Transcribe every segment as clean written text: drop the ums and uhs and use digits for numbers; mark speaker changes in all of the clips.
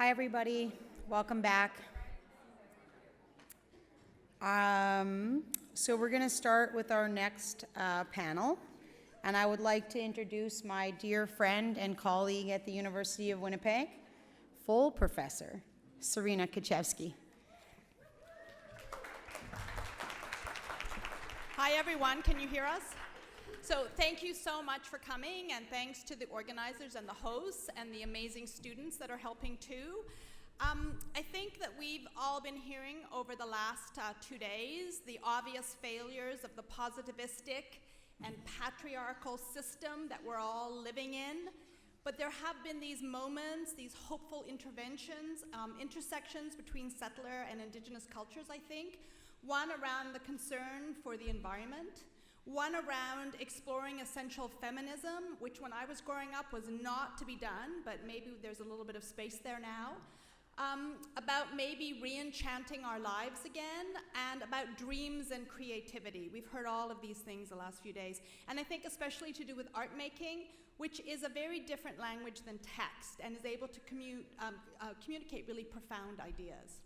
Speaker 1: Hi, everybody. Welcome back. So we're going to start with our next panel, and I would like to introduce my dear friend and colleague at the University of Winnipeg, full professor, Serena Keshavjee.
Speaker 2: Hi, everyone. Can you hear us? So thank you so much for coming, and thanks to the organizers and the hosts and the amazing students that are helping too. I think that we've all been hearing over the last 2 days the obvious failures of the positivistic and patriarchal system that we're all living in. But there have been these moments, these hopeful interventions, intersections between settler and Indigenous cultures, I think. One around the concern for the environment. One around exploring essential feminism, which when I was growing up was not to be done, but maybe there's a little bit of space there now. About maybe re-enchanting our lives again, and about dreams and creativity. We've heard all of these things the last few days. And I think especially to do with art making, which is a very different language than text, and is able to communicate really profound ideas.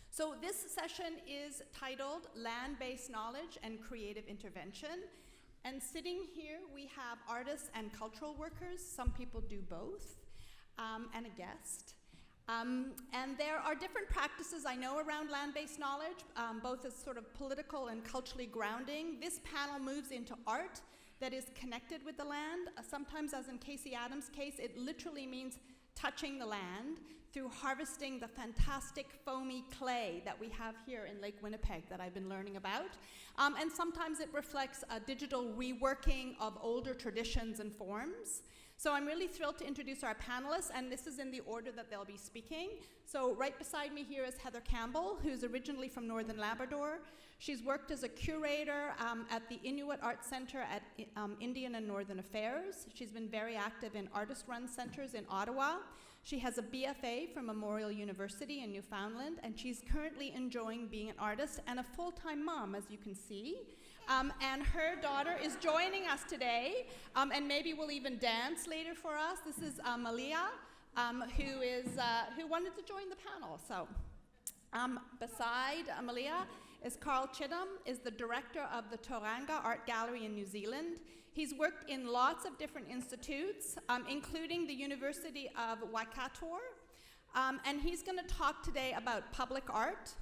Speaker 2: So this session is titled Land-Based Knowledge and Creative Intervention. And sitting here, we have artists and cultural workers. Some people do both, and a guest. And there are different practices I know around land-based knowledge, both as sort of political and culturally grounding. This panel moves into art that is connected with the land. Sometimes, as in Casey Adams' case, it literally means touching the land through harvesting the fantastic foamy clay that we have here in Lake Winnipeg that I've been learning about. And sometimes it reflects a digital reworking of older traditions and forms. So I'm really thrilled to introduce our panelists, and this is in the order that they'll be speaking. So right beside me here is Heather Campbell, who's originally from Northern Labrador. She's worked as a curator at the Inuit Art Center at Indian and Northern Affairs. She's been very active in artist-run centers in Ottawa. She has a BFA from Memorial University in Newfoundland, and she's currently enjoying being an artist and a full-time mom, as you can see. And her daughter is joining us today, and maybe will even dance later for us. This is Malia, who wanted to join the panel. So beside Malia is Karl Chitham, is the director of the Tauranga Art Gallery in New Zealand. He's worked in lots of different institutes, including the University of Waikato, and he's going to talk today about public art.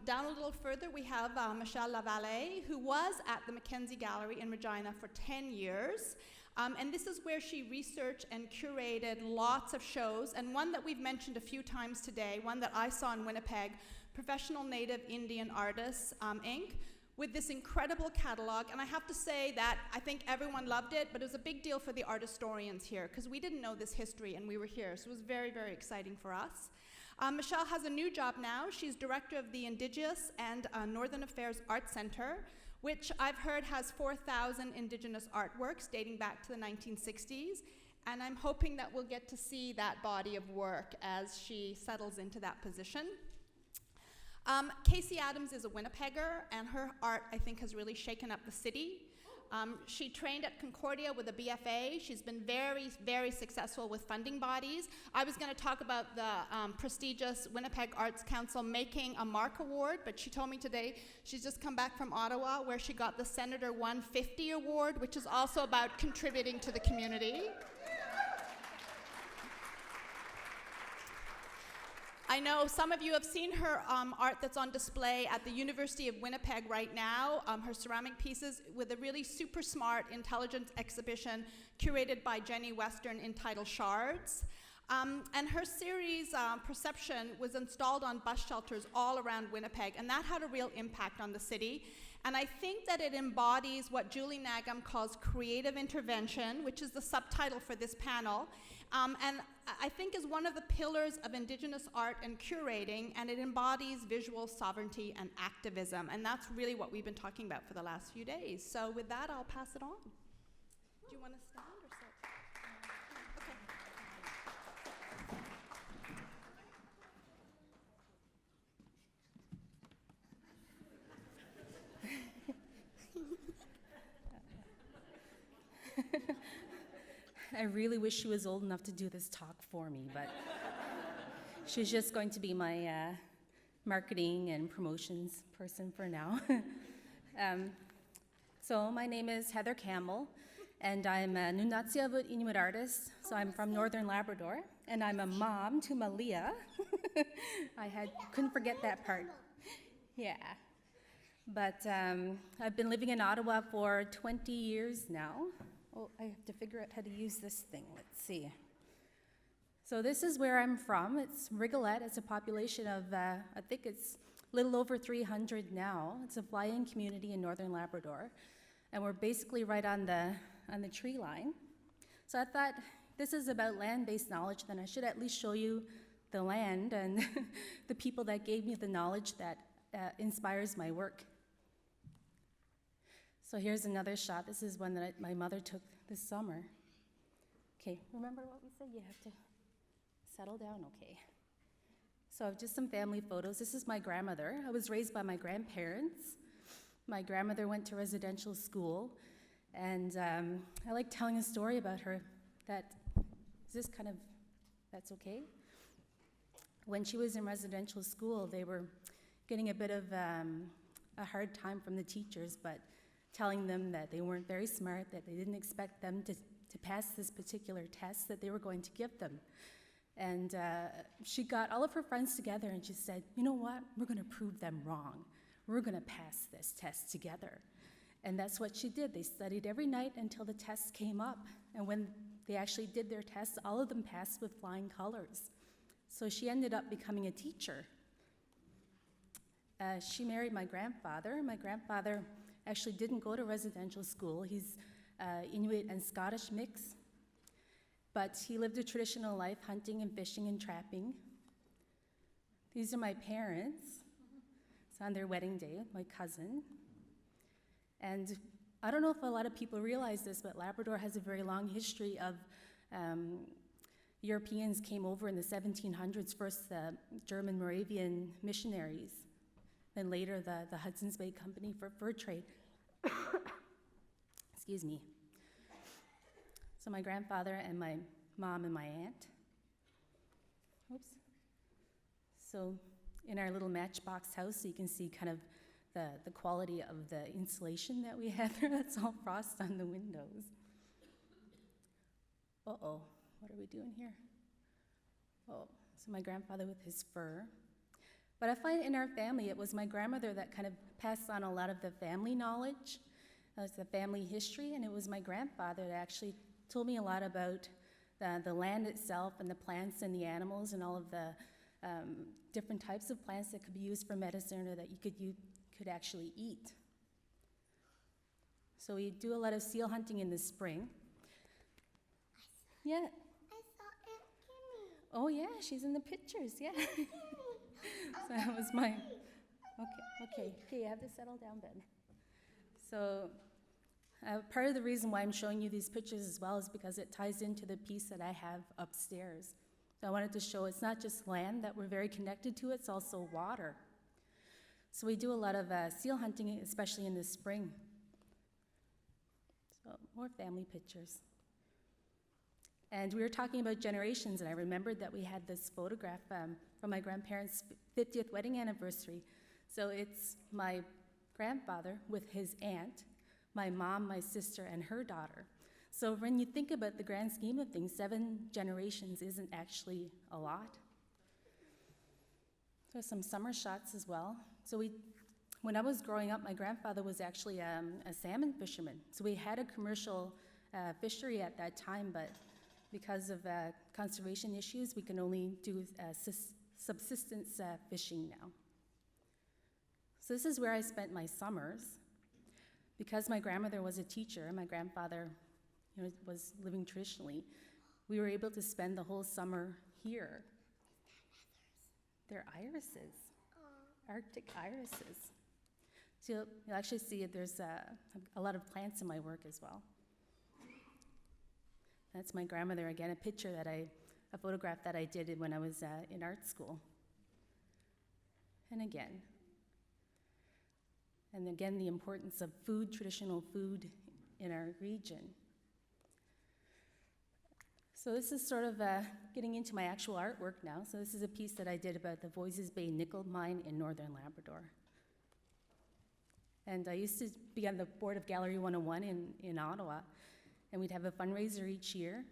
Speaker 2: Down a little further, we have Michelle LaVallee, who was at the Mackenzie Gallery in Regina for 10 years. And this is where she researched and curated lots of shows, and one that we've mentioned a few times today, one that I saw in Winnipeg, Professional Native Indian Artists, Inc., with this incredible catalog. And I have to say that I think everyone loved it, but it was a big deal for the art historians here, because we didn't know this history, and we were here, so it was very, very exciting for us. Michelle has a new job now. She's director of the Indigenous and Northern Affairs Art Center, which I've heard has 4,000 Indigenous artworks dating back to the 1960s. And I'm hoping that we'll get to see that body of work as she settles into that position. Casey Adams is a Winnipegger, and her art, I think, has really shaken up the city. She trained at Concordia with a BFA. She's been very, very successful with funding bodies. I was going to talk about the prestigious Winnipeg Arts Council making a MARC award, but she told me today she's just come back from Ottawa, where she got the Senator 150 award, which is also about contributing to the community. I know some of you have seen her art that's on display at the University of Winnipeg right now, her ceramic pieces with a really super smart, intelligent exhibition curated by Jenny Western entitled Shards. And her series, Perception, was installed on bus shelters all around Winnipeg, and that had a real impact on the city. And I think that it embodies what Julie Nagam calls creative intervention, which is the subtitle for this panel. And I think is one of the pillars of Indigenous art and curating, and it embodies visual sovereignty and activism. And that's really what we've been talking about for the last few days. So with that, I'll pass it on. Do you want to stand or sit?
Speaker 1: I really wish she was old enough to do this talk for me, but
Speaker 3: She's just going to be my marketing and promotions person for now. So my name is Heather Campbell, and I'm a Nunatsiavut Inuit artist. So I'm from Northern Labrador, and I'm a mom to Malia. Couldn't forget that part. Yeah. But I've been living in Ottawa for 20 years now. Oh, I have to figure out how to use this thing. Let's see. So this is where I'm from. It's Rigolette. It's a population of, I think it's a little over 300 now. It's a fly-in community in Northern Labrador. And we're basically right on the tree line. So I thought, this is about land-based knowledge, then I should at least show you the land and the people that gave me the knowledge that inspires my work. So here's another shot. This is one that my mother took this summer. Okay, remember what we said? You have to settle down, okay. So just some family photos. This is my grandmother. I was raised by my grandparents. My grandmother went to residential school, and I like telling a story about her that, that's okay? When she was in residential school, they were getting a bit of a hard time from the teachers, but telling them that they weren't very smart, that they didn't expect them to pass this particular test that they were going to give them. And she got all of her friends together and she said, you know what, we're gonna prove them wrong. We're gonna pass this test together. And that's what she did. They studied every night until the test came up. And when they actually did their tests, all of them passed with flying colors. So she ended up becoming a teacher. She married my grandfather. My grandfather actually didn't go to residential school. He's Inuit and Scottish mix. But he lived a traditional life, hunting and fishing and trapping. These are my parents. It's on their wedding day, my cousin. And I don't know if a lot of people realize this, but Labrador has a very long history of Europeans came over in the 1700s, first the German Moravian missionaries, then later the Hudson's Bay Company for fur trade. Excuse me. So my grandfather and my mom and my aunt. Oops. So in our little matchbox house, you can see kind of the quality of the insulation that we have there. That's all frost on the windows. Uh-oh, what are we doing here? Oh, so my grandfather with his fur. But I find in our family, it was my grandmother that kind of passed on a lot of the family knowledge, the family history, and it was my grandfather that actually told me a lot about the land itself and the plants and the animals and all of the different types of plants that could be used for medicine or that you could actually eat. So we do a lot of seal hunting in the spring. Yeah.
Speaker 4: I saw Aunt Kimmy.
Speaker 3: Oh yeah, she's in the pictures, yeah. So that was my, okay, you have to settle down, Ben. So part of the reason why I'm showing you these pictures as well is because it ties into the piece that I have upstairs. So I wanted to show it's not just land that we're very connected to, it's also water. So we do a lot of seal hunting, especially in the spring. So more family pictures. And we were talking about generations, and I remembered that we had this photograph from my grandparents' 50th wedding anniversary. So it's my grandfather with his aunt, my mom, my sister, and her daughter. So when you think about the grand scheme of things, 7 generations isn't actually a lot. So some summer shots as well. So when I was growing up, my grandfather was actually a salmon fisherman. So we had a commercial fishery at that time, but because of conservation issues, we can only do subsistence fishing now. So this is where I spent my summers. Because my grandmother was a teacher and my grandfather was living traditionally, we were able to spend the whole summer here. They're irises, Arctic irises. So you'll actually see there's a lot of plants in my work as well. That's my grandmother again, a picture that a photograph that I did when I was in art school. And again, the importance of food, traditional food in our region. So this is sort of getting into my actual artwork now. So this is a piece that I did about the Voisey's Bay nickel mine in northern Labrador. And I used to be on the board of Gallery 101 in Ottawa, and we'd have a fundraiser each year.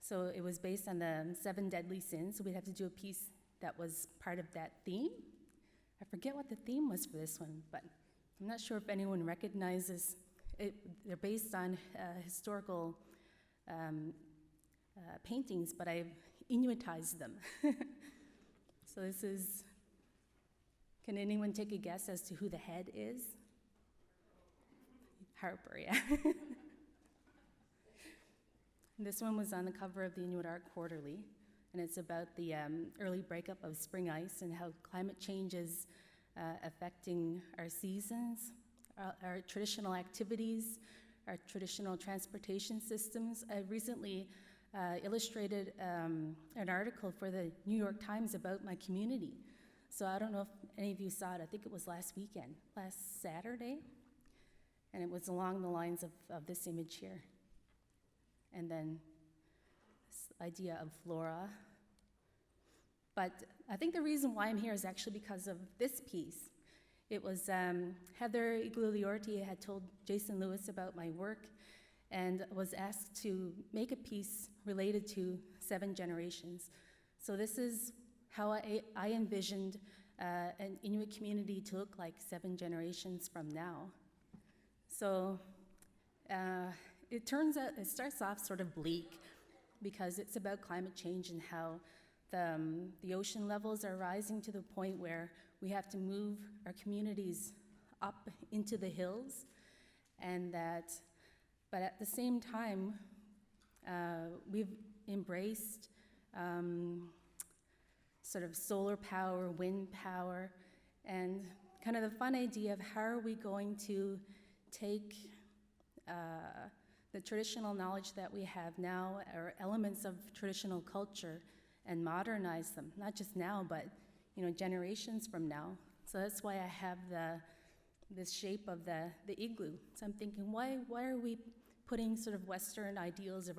Speaker 3: So it was based on the 7 deadly sins, so we'd have to do a piece that was part of that theme. I forget what the theme was for this one, but I'm not sure if anyone recognizes it. They're based on historical paintings, but I've Inuitized them. So this is, can anyone take a guess as to who the head is? Harper, yeah. This one was on the cover of the Inuit Art Quarterly, and it's about the early breakup of spring ice and how climate change is affecting our seasons, our traditional activities, our traditional transportation systems. I recently illustrated an article for the New York Times about my community. So I don't know if any of you saw it. I think it was last Saturday, and it was along the lines of this image here. And then this idea of flora. But I think the reason why I'm here is actually because of this piece. It was Heather Igloliorti had told Jason Lewis about my work and was asked to make a piece related to 7 generations. So this is how I envisioned an Inuit community to look like 7 generations from now. So it starts off sort of bleak because it's about climate change and how the ocean levels are rising to the point where we have to move our communities up into the hills, but at the same time, we've embraced sort of solar power, wind power, and kind of the fun idea of how are we going to take the traditional knowledge that we have now, or elements of traditional culture, and modernize them, not just now, but generations from now. So that's why I have this shape of the igloo. So I'm thinking, why are we putting sort of Western ideals of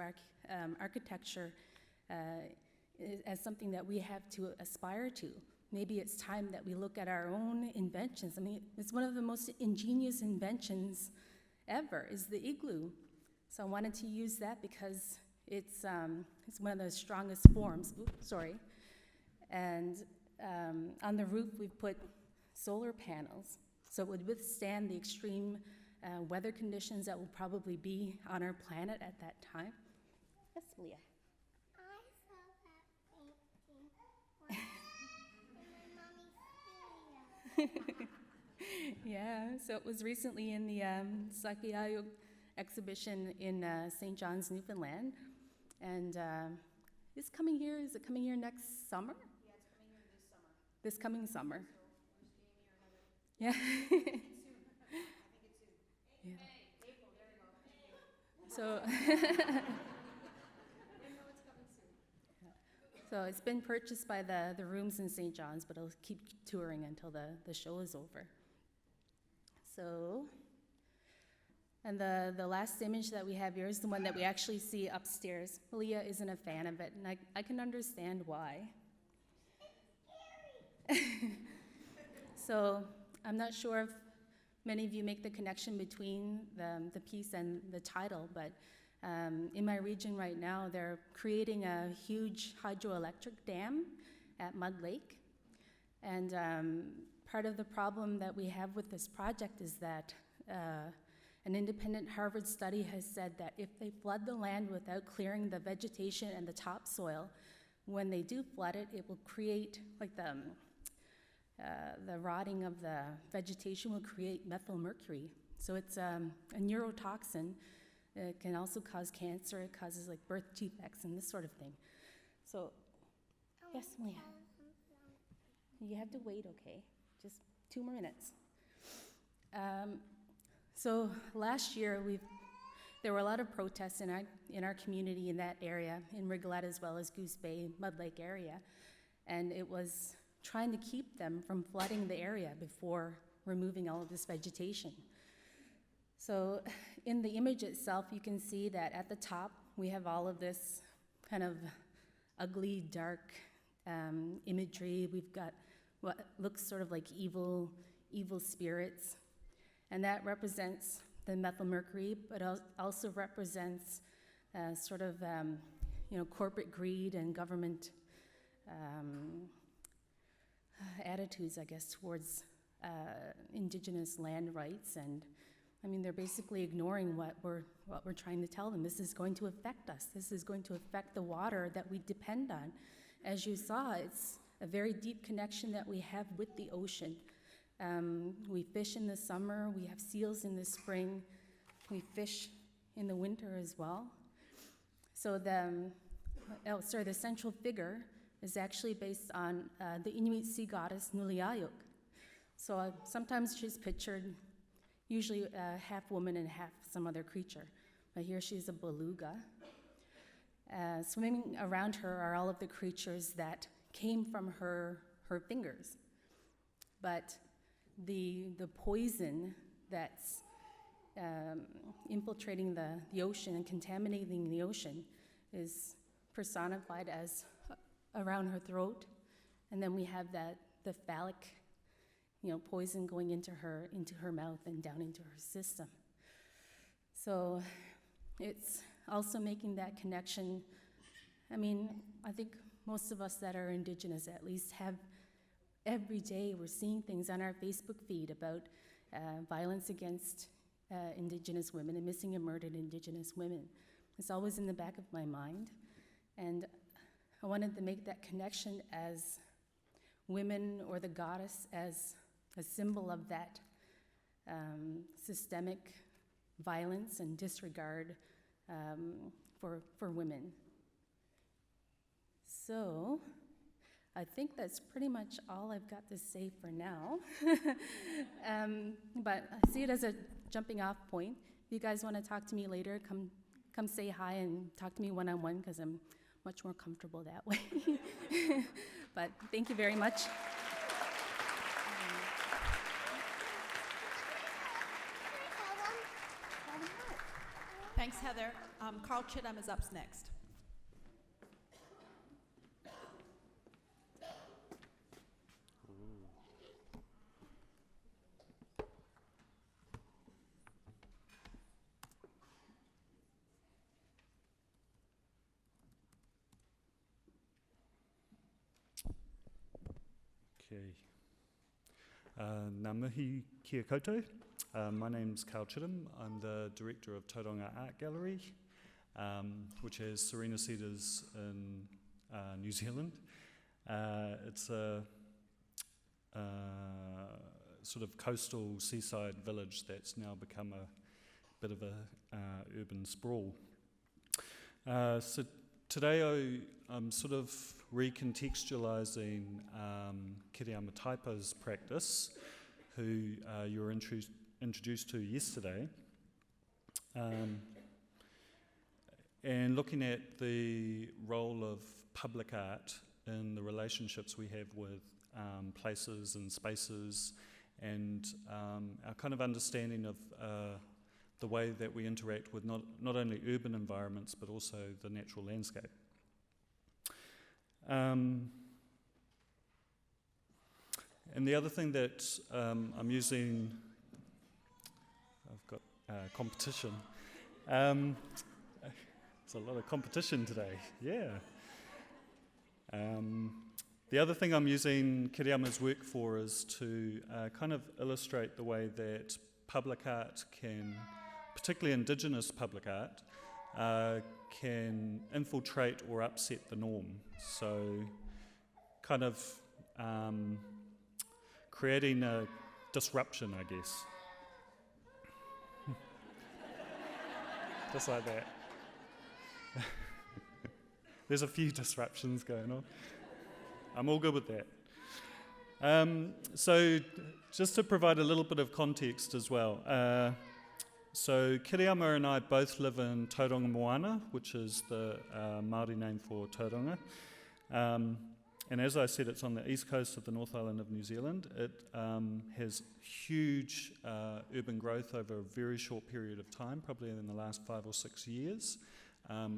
Speaker 3: architecture as something that we have to aspire to? Maybe it's time that we look at our own inventions. I mean, it's one of the most ingenious inventions ever, is the igloo. So I wanted to use that because it's one of the strongest forms. Oops, sorry. And on the roof, we've put solar panels, so it would withstand the extreme weather conditions that will probably be on our planet at that time. Yes, Leah.
Speaker 4: I saw that painting once in my mommy's studio.
Speaker 3: Yeah, so it was recently in the Sakiayo exhibition in St. John's, Newfoundland. And is it coming here next summer?
Speaker 1: Yeah, it's coming here this summer.
Speaker 3: This coming summer.
Speaker 1: So where's Jamie or Heather?
Speaker 3: Yeah.
Speaker 1: I think it's soon.
Speaker 3: Yeah.
Speaker 1: April, there we go.
Speaker 3: So,
Speaker 1: I know it's coming soon.
Speaker 3: so it's been purchased by the rooms in St. John's, but it'll keep touring until the show is over. So, and the last image that we have here is the one that we actually see upstairs. Leah isn't a fan of it, and I can understand why. So I'm not sure if many of you make the connection between the piece and the title, but in my region right now, they're creating a huge hydroelectric dam at Mud Lake. And part of the problem that we have with this project is that an independent Harvard study has said that if they flood the land without clearing the vegetation and the topsoil, when they do flood it, it will create, like the rotting of the vegetation will create methylmercury. So it's a neurotoxin. It can also cause cancer. It causes like birth defects and this sort of thing. So, yes, Leah. You have to wait, okay? Just 2 more minutes. So last year, there were a lot of protests in our community in that area, in Rigolet as well as Goose Bay, Mud Lake area, and it was trying to keep them from flooding the area before removing all of this vegetation. So in the image itself, you can see that at the top, we have all of this kind of ugly, dark imagery. We've got what looks sort of like evil spirits, and that represents the methylmercury, but also represents sort of corporate greed and government attitudes, I guess, towards Indigenous land rights. And I mean, they're basically ignoring what we're trying to tell them. This is going to affect us. This is going to affect the water that we depend on. As you saw, it's a very deep connection that we have with the ocean. We fish in the summer, we have seals in the spring, we fish in the winter as well. So the central figure is actually based on the Inuit sea goddess Nuliayuk. So sometimes she's pictured usually half woman and half some other creature. But here she's a beluga. Swimming around her are all of the creatures that came from her fingers. But the poison that's infiltrating the ocean and contaminating the ocean is personified as around her throat, and then we have the phallic, poison going into her mouth and down into her system. So it's also making that connection. I mean, I think most of us that are Indigenous at least have every day we're seeing things on our Facebook feed about violence against Indigenous women and missing and murdered Indigenous women. It's always in the back of my mind, and I wanted to make that connection as women or the goddess as a symbol of that systemic violence and disregard for women. So I think that's pretty much all I've got to say for now. But I see it as a jumping off point. If you guys want to talk to me later, come say hi and talk to me one-on-one, because I'm much more comfortable that way. But thank you very much.
Speaker 2: Thanks, Heather. Karl Chitham is up next.
Speaker 5: Ngā mihi kia koutou. My name's Karl Chitham. I'm the director of Tauranga Art Gallery, which has Serena Cedars in New Zealand. It's a sort of coastal seaside village that's now become a bit of a urban sprawl. So today I'm sort of recontextualising Kiriama Taipa's practice, who you were introduced to yesterday, and looking at the role of public art in the relationships we have with places and spaces, and our kind of understanding of the way that we interact with not only urban environments but also the natural landscape. And the other thing that I'm using, I've got competition. There's a lot of competition today, yeah. The other thing I'm using Kiriama's work for is to kind of illustrate the way that public art can, particularly Indigenous public art, can infiltrate or upset the norm. So kind of creating a disruption, I guess. Just like that. There's a few disruptions going on. I'm all good with that. So just to provide a little bit of context as well. So Kiriama and I both live in Tauranga Moana, which is the Māori name for Tauranga. And as I said, it's on the east coast of the North Island of New Zealand. It has huge urban growth over a very short period of time, probably in the last 5 or 6 years.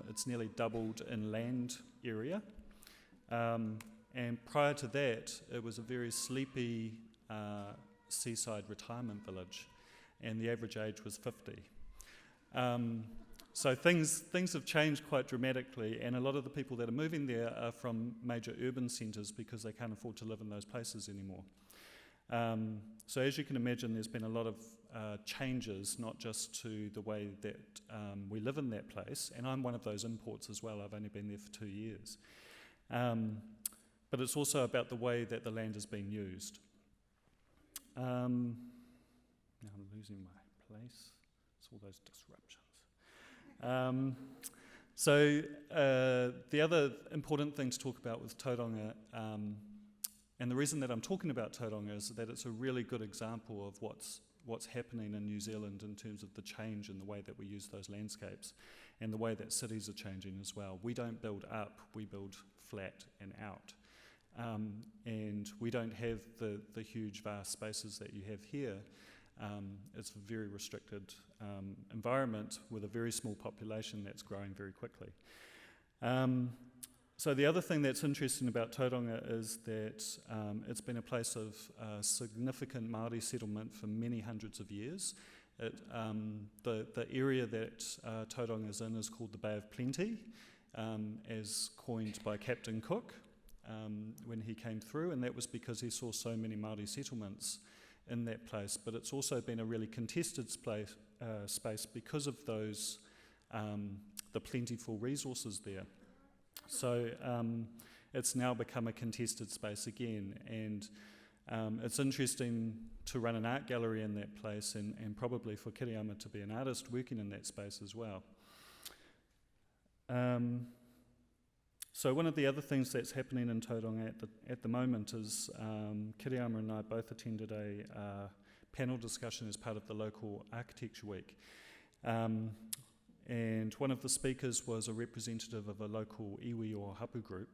Speaker 5: It's nearly doubled in land area. And prior to that, it was a very sleepy seaside retirement village, and the average age was 50. So things have changed quite dramatically, and a lot of the people that are moving there are from major urban centres because they can't afford to live in those places anymore. So as you can imagine, there's been a lot of changes, not just to the way that we live in that place, and I'm one of those imports as well. I've only been there for 2 years. But it's also about the way that the land is being used. Now I'm losing my place. It's all those disruptions. So the other important thing to talk about with Tauranga, and the reason that I'm talking about Tauranga is that it's a really good example of what's happening in New Zealand in terms of the change in the way that we use those landscapes and the way that cities are changing as well. We don't build up, we build flat and out. And we don't have the huge, vast spaces that you have here. It's a very restricted environment with a very small population that's growing very quickly. So the other thing that's interesting about Tauranga is that it's been a place of significant Māori settlement for many hundreds of years. The area that Tauranga is in is called the Bay of Plenty, as coined by Captain Cook when he came through, and that was because he saw so many Māori settlements in that place. But it's also been a really contested space because of those the plentiful resources there. So it's now become a contested space again, and it's interesting to run an art gallery in that place, and probably for Kiriyama to be an artist working in that space as well. So one of the other things that's happening in Tauranga at the moment is Kiriyama and I both attended a panel discussion as part of the local architecture week. And one of the speakers was a representative of a local iwi or hapu group,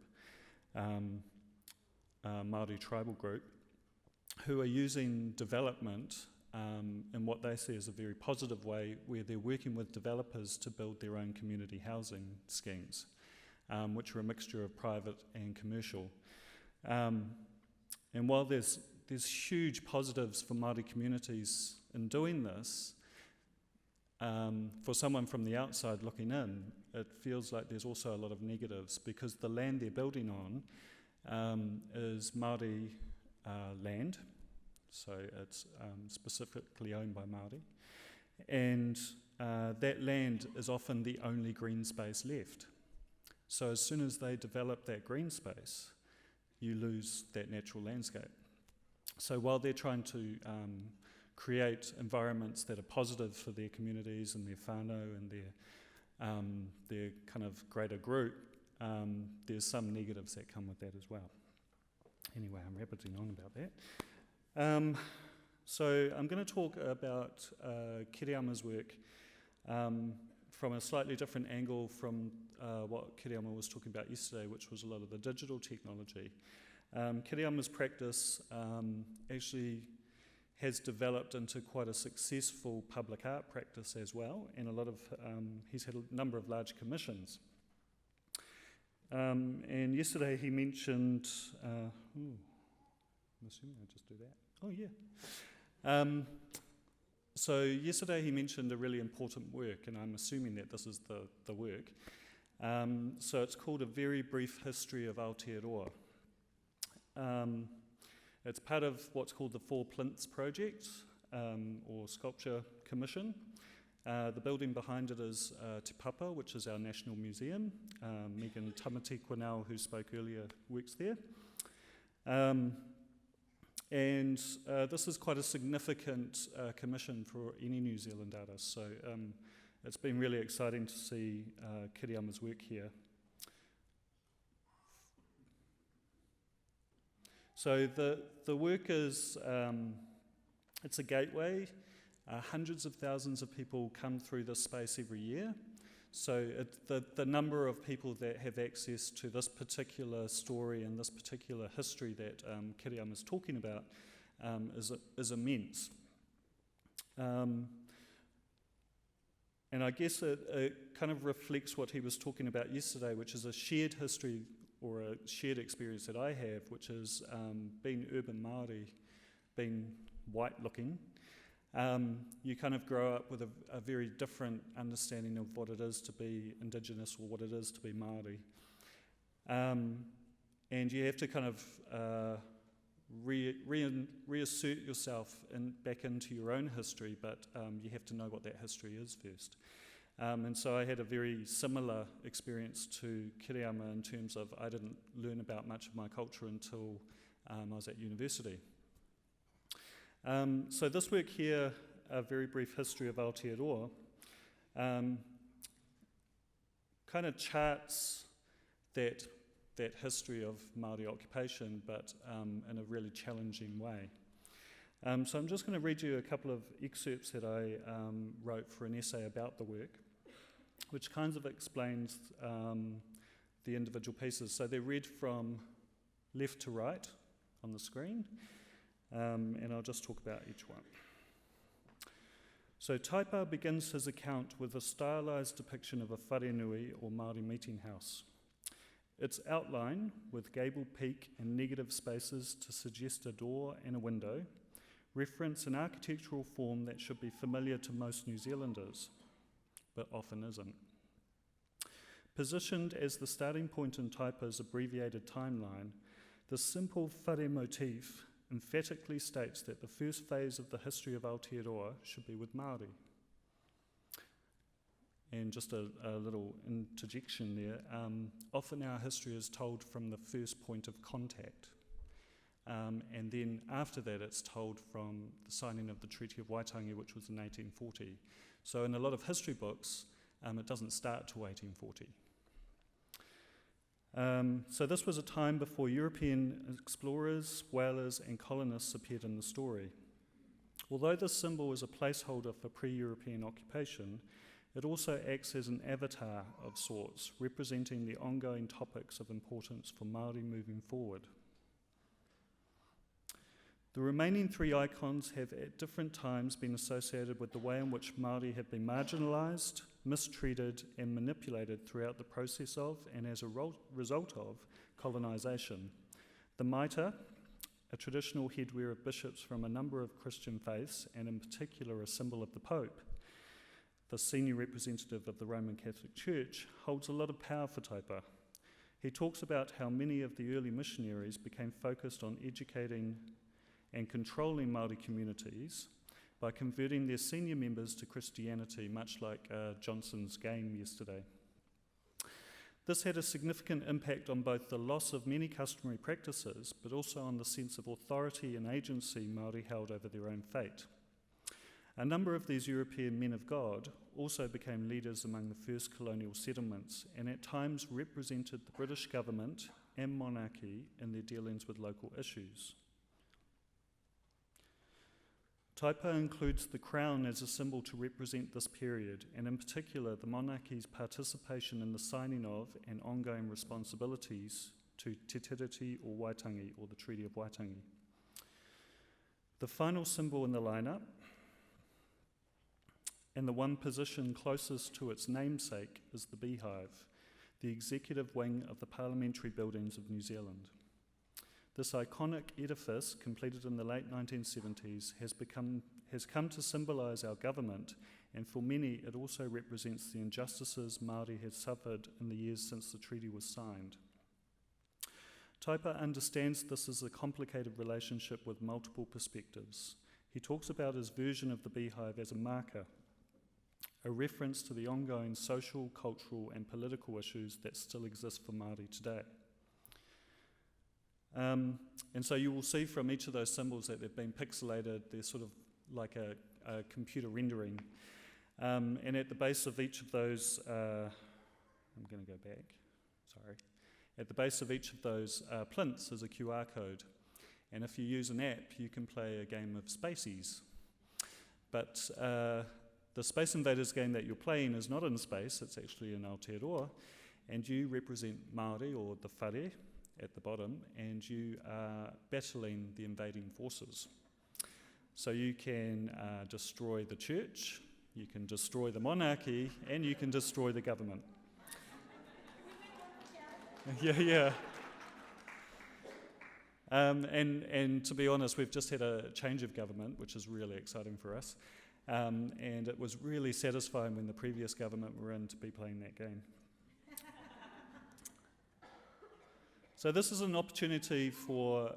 Speaker 5: Māori tribal group, who are using development in what they see as a very positive way, where they're working with developers to build their own community housing schemes, which are a mixture of private and commercial. And while there's huge positives for Māori communities in doing this, for someone from the outside looking in, it feels like there's also a lot of negatives, because the land they're building on is Māori land, so it's specifically owned by Māori, and that land is often the only green space left. So as soon as they develop that green space, you lose that natural landscape. So while they're trying to create environments that are positive for their communities and their whānau and their kind of greater group, there's some negatives that come with that as well. Anyway, I'm rabbiting on about that. So I'm going to talk about Kiriyama's work from a slightly different angle from what Kiriyama was talking about yesterday, which was a lot of the digital technology. Kiriyama's practice actually has developed into quite a successful public art practice as well, and he's had a number of large commissions. And yesterday he mentioned, I'm assuming I just do that. Oh yeah. So yesterday he mentioned a really important work, and I'm assuming that this is the work. So it's called A Very Brief History of Aotearoa. It's part of what's called the Four Plinths Project, or Sculpture Commission. The building behind it is Te Papa, which is our national museum. Megan Tamati-Quinell, who spoke earlier, works there. And this is quite a significant commission for any New Zealand artist. So it's been really exciting to see Kiriyama's work here. So the work is, it's a gateway. Hundreds of thousands of people come through this space every year. So the number of people that have access to this particular story and this particular history that Kiriyama is talking about is immense. And I guess it kind of reflects what he was talking about yesterday, which is a shared history or a shared experience that I have, which is being urban Māori, being white-looking. You kind of grow up with a very different understanding of what it is to be Indigenous or what it is to be Māori. And you have to kind of reassert yourself back into your own history, but you have to know what that history is first. And so I had a very similar experience to Kiriama in terms of I didn't learn about much of my culture until I was at university. So this work here, a very brief history of Aotearoa, kind of charts that history of Māori occupation, but in a really challenging way. So I'm just going to read you a couple of excerpts that I wrote for an essay about the work, which kind of explains the individual pieces. So they're read from left to right on the screen, and I'll just talk about each one. So Taipa begins his account with a stylised depiction of a wharenui or Māori meeting house. Its outline, with gable peak and negative spaces to suggest a door and a window, reference an architectural form that should be familiar to most New Zealanders, but often isn't. Positioned as the starting point in Taipa's abbreviated timeline, the simple whare motif emphatically states that the first phase of the history of Aotearoa should be with Māori. And just a little interjection there, often our history is told from the first point of contact. And then after that it's told from the signing of the Treaty of Waitangi, which was in 1840. So in a lot of history books, it doesn't start till 1840. So this was a time before European explorers, whalers and colonists appeared in the story. Although this symbol is a placeholder for pre-European occupation, it also acts as an avatar of sorts, representing the ongoing topics of importance for Māori moving forward. The remaining three icons have at different times been associated with the way in which Māori have been marginalised, mistreated and manipulated throughout the process of and as a result of colonisation. The mitre, a traditional headwear of bishops from a number of Christian faiths and in particular a symbol of the Pope, the senior representative of the Roman Catholic Church, holds a lot of power for Taipa. He talks about how many of the early missionaries became focused on educating and controlling Māori communities by converting their senior members to Christianity, much like Johnson's game yesterday. This had a significant impact on both the loss of many customary practices, but also on the sense of authority and agency Māori held over their own fate. A number of these European men of God also became leaders among the first colonial settlements and at times represented the British government and monarchy in their dealings with local issues. Taipa includes the crown as a symbol to represent this period, and in particular the monarchy's participation in the signing of and ongoing responsibilities to Te Tiriti or Waitangi, or the Treaty of Waitangi. The final symbol in the lineup, and the one position closest to its namesake, is the beehive, the executive wing of the parliamentary buildings of New Zealand. This iconic edifice, completed in the late 1970s, has come to symbolise our government, and for many it also represents the injustices Māori has suffered in the years since the treaty was signed. Taipa understands this as a complicated relationship with multiple perspectives. He talks about his version of the beehive as a marker, a reference to the ongoing social, cultural and political issues that still exist for Māori today. And so you will see from each of those symbols that they've been pixelated. They're sort of like a computer rendering. And at the base of each of those, I'm going to go back, sorry. At the base of each of those plinths is a QR code. And if you use an app, you can play a game of Spaceys. But the Space Invaders game that you're playing is not in space, it's actually in Aotearoa, and you represent Māori, or the whare, at the bottom, and you are battling the invading forces. So you can destroy the church, You can destroy the monarchy, and you can destroy the government. Yeah. And to be honest, we've just had a change of government, which is really exciting for us. And it was really satisfying when the previous government were in to be playing that game. So this is an opportunity for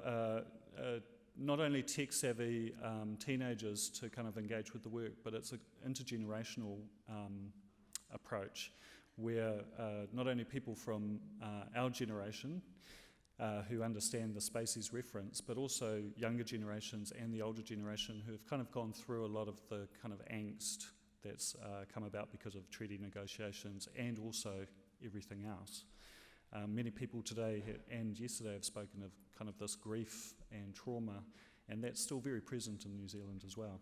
Speaker 5: not only tech-savvy teenagers to kind of engage with the work, but it's an intergenerational approach where not only people from our generation who understand the Spaces reference, but also younger generations and the older generation who have kind of gone through a lot of the kind of angst that's come about because of treaty negotiations and also everything else. Many people today and yesterday have spoken of kind of this grief and trauma, and that's still very present in New Zealand as well.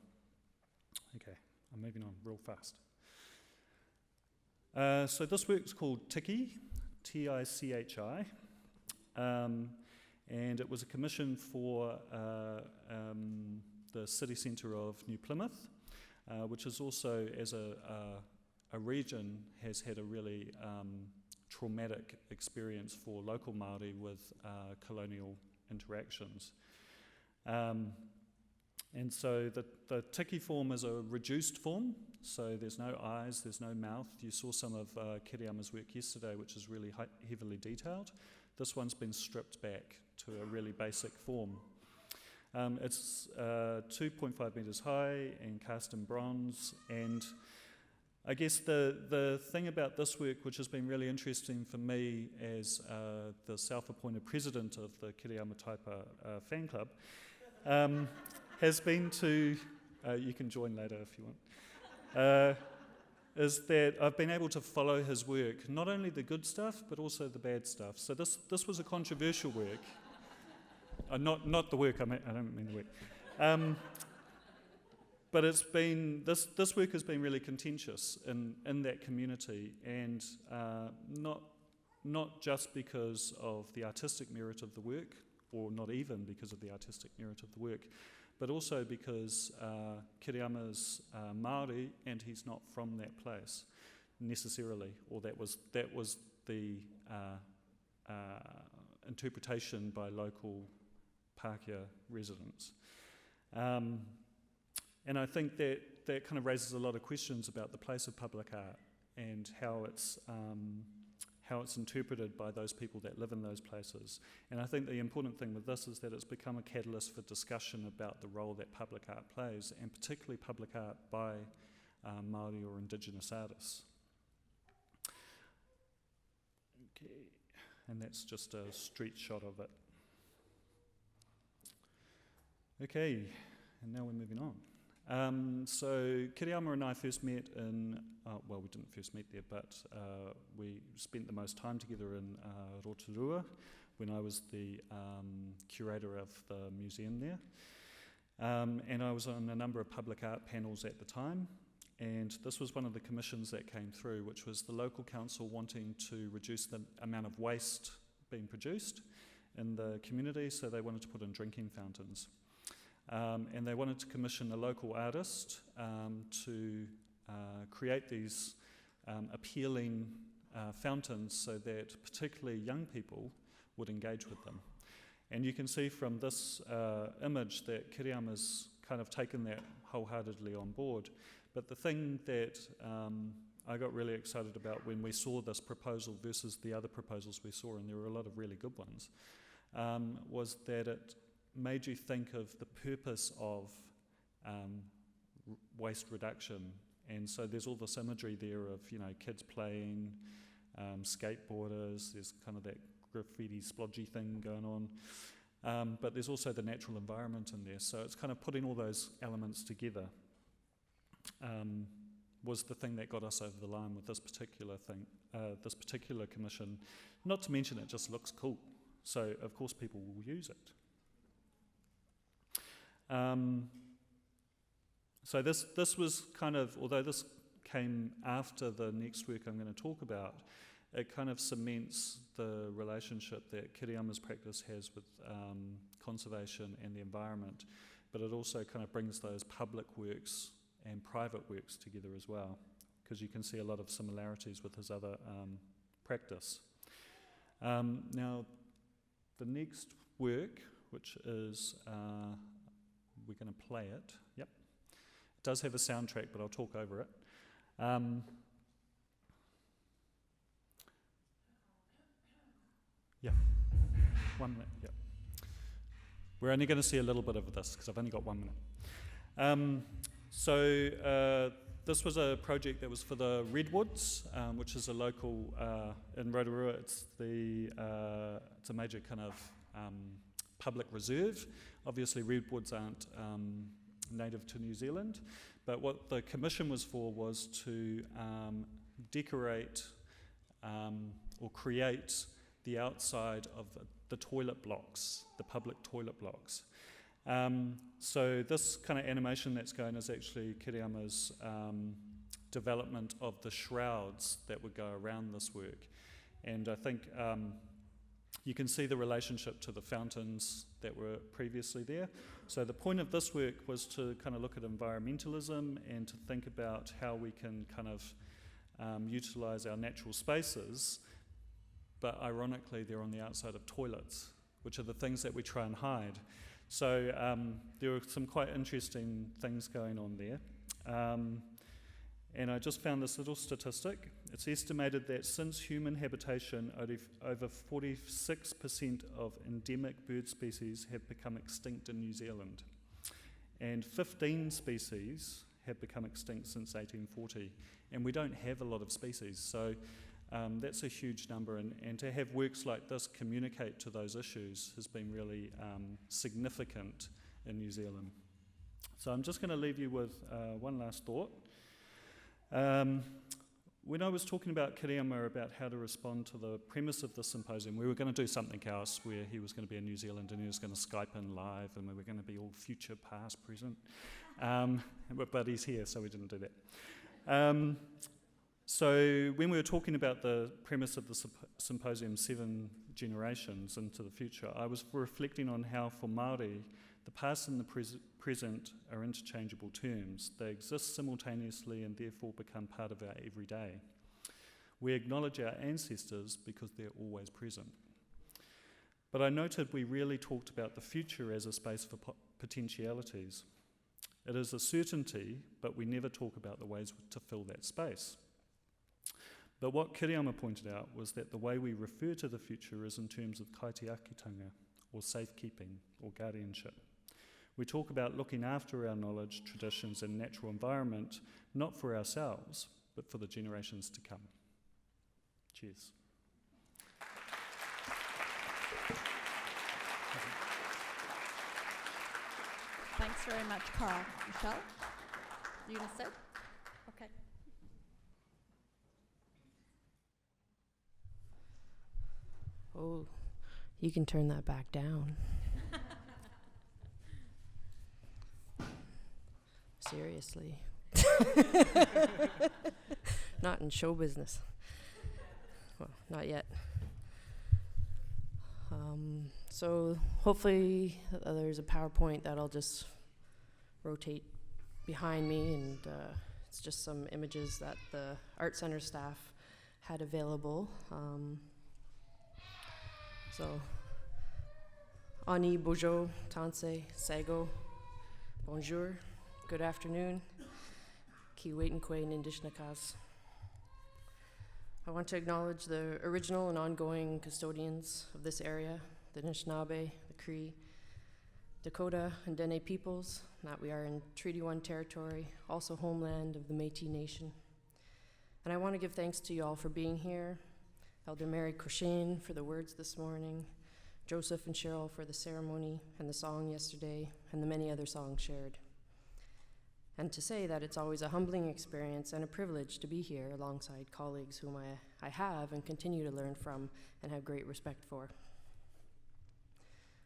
Speaker 5: Okay, I'm moving on real fast. So this work's called TICHI, T-I-C-H-I, and it was a commission for the city centre of New Plymouth, which is also, as a region, has had a really traumatic experience for local Māori with colonial interactions. And so the tiki form is a reduced form, so there's no eyes, there's no mouth. You saw some of Kiriama's work yesterday, which is really heavily detailed. This one's been stripped back to a really basic form. It's 2.5 metres high and cast in bronze, and I guess the thing about this work, which has been really interesting for me as the self-appointed president of the Kiriama Taipa fan club, has been to, you can join later if you want, is that I've been able to follow his work, not only the good stuff, but also the bad stuff. So this was a controversial work. Not the work, I don't mean the work. But it's been, this work has been really contentious in that community, and not just because of the artistic merit of the work, or not even because of the artistic merit of the work, but also because Kiriama's Māori, and he's not from that place necessarily, or that was the interpretation by local Pākehā residents. And I think that kind of raises a lot of questions about the place of public art and how it's interpreted by those people that live in those places. And I think the important thing with this is that it's become a catalyst for discussion about the role that public art plays, and particularly public art by Māori or Indigenous artists. Okay, and that's just a street shot of it. Okay, and now we're moving on. So Kiriama and I first met in, well, we didn't first meet there, but we spent the most time together in Rotorua when I was the curator of the museum there. And I was on a number of public art panels at the time, and this was one of the commissions that came through, which was the local council wanting to reduce the amount of waste being produced in the community, so they wanted to put in drinking fountains. And they wanted to commission a local artist to create these appealing fountains so that particularly young people would engage with them. And you can see from this image that Kiriama's kind of taken that wholeheartedly on board. But the thing that I got really excited about when we saw this proposal versus the other proposals we saw, and there were a lot of really good ones, was that it made you think of the purpose of waste reduction. And so there's all this imagery there of, you know, kids playing, skateboarders, there's kind of that graffiti splodgy thing going on, but there's also the natural environment in there. So it's kind of putting all those elements together was the thing that got us over the line with this particular thing, this particular commission. Not to mention it just looks cool, so of course people will use it. So this was kind of, although this came after the next work I'm going to talk about, it kind of cements the relationship that Kiriama's practice has with conservation and the environment, but it also kind of brings those public works and private works together as well, because you can see a lot of similarities with his other practice. Now, the next work, which is, we're going to play it. Yep. It does have a soundtrack, but I'll talk over it. Yeah, 1 minute, yeah. We're only going to see a little bit of this, because I've only got 1 minute. This was a project that was for the Redwoods, which is a local, in Rotorua, it's a major kind of public reserve. Obviously redwoods aren't native to New Zealand, but what the commission was for was to decorate or create the outside of the toilet blocks, the public toilet blocks. So this kind of animation that's going is actually Kiriama's development of the shrouds that would go around this work. And I think you can see the relationship to the fountains that were previously there. So the point of this work was to kind of look at environmentalism and to think about how we can kind of utilize our natural spaces, but ironically they're on the outside of toilets, which are the things that we try and hide. So there are some quite interesting things going on there. And I just found this little statistic. It's estimated that since human habitation, over 46% of endemic bird species have become extinct in New Zealand. And 15 species have become extinct since 1840. And we don't have a lot of species. So that's a huge number. And to have works like this communicate to those issues has been really significant in New Zealand. So I'm just going to leave you with one last thought. When I was talking about Kiriama about how to respond to the premise of the symposium, we were going to do something else where he was going to be in New Zealand and he was going to Skype in live and we were going to be all future, past, present. But he's here, so we didn't do that. So when we were talking about the premise of the symposium, 7 generations into the future, I was reflecting on how for Māori, the past and the present are interchangeable terms. They exist simultaneously and therefore become part of our everyday. We acknowledge our ancestors because they're always present. But I noted we rarely talked about the future as a space for potentialities. It is a certainty, but we never talk about the ways to fill that space. But what Kiriama pointed out was that the way we refer to the future is in terms of kaitiakitanga, or safekeeping, or guardianship. We talk about looking after our knowledge, traditions, and natural environment, not for ourselves, but for the generations to come. Cheers.
Speaker 2: Thanks very much, Karl. Michelle? You gonna sit? Okay.
Speaker 6: Oh, you can turn that back down. Seriously. Not in show business. Well, not yet. So hopefully there's a PowerPoint that'll just rotate behind me, and it's just some images that the Art Center staff had available. So, Ani Bojo, Tanse, Sago, bonjour, good afternoon, Ki Waitin Indigenous. I want to acknowledge the original and ongoing custodians of this area, the Anishinaabe, the Cree, Dakota, and Dene peoples, that we are in Treaty 1 territory, also homeland of the Métis Nation. And I want to give thanks to you all for being here, Elder Mary Cochin for the words this morning, Joseph and Cheryl for the ceremony and the song yesterday, and the many other songs shared. And to say that it's always a humbling experience and a privilege to be here alongside colleagues whom I have and continue to learn from and have great respect for.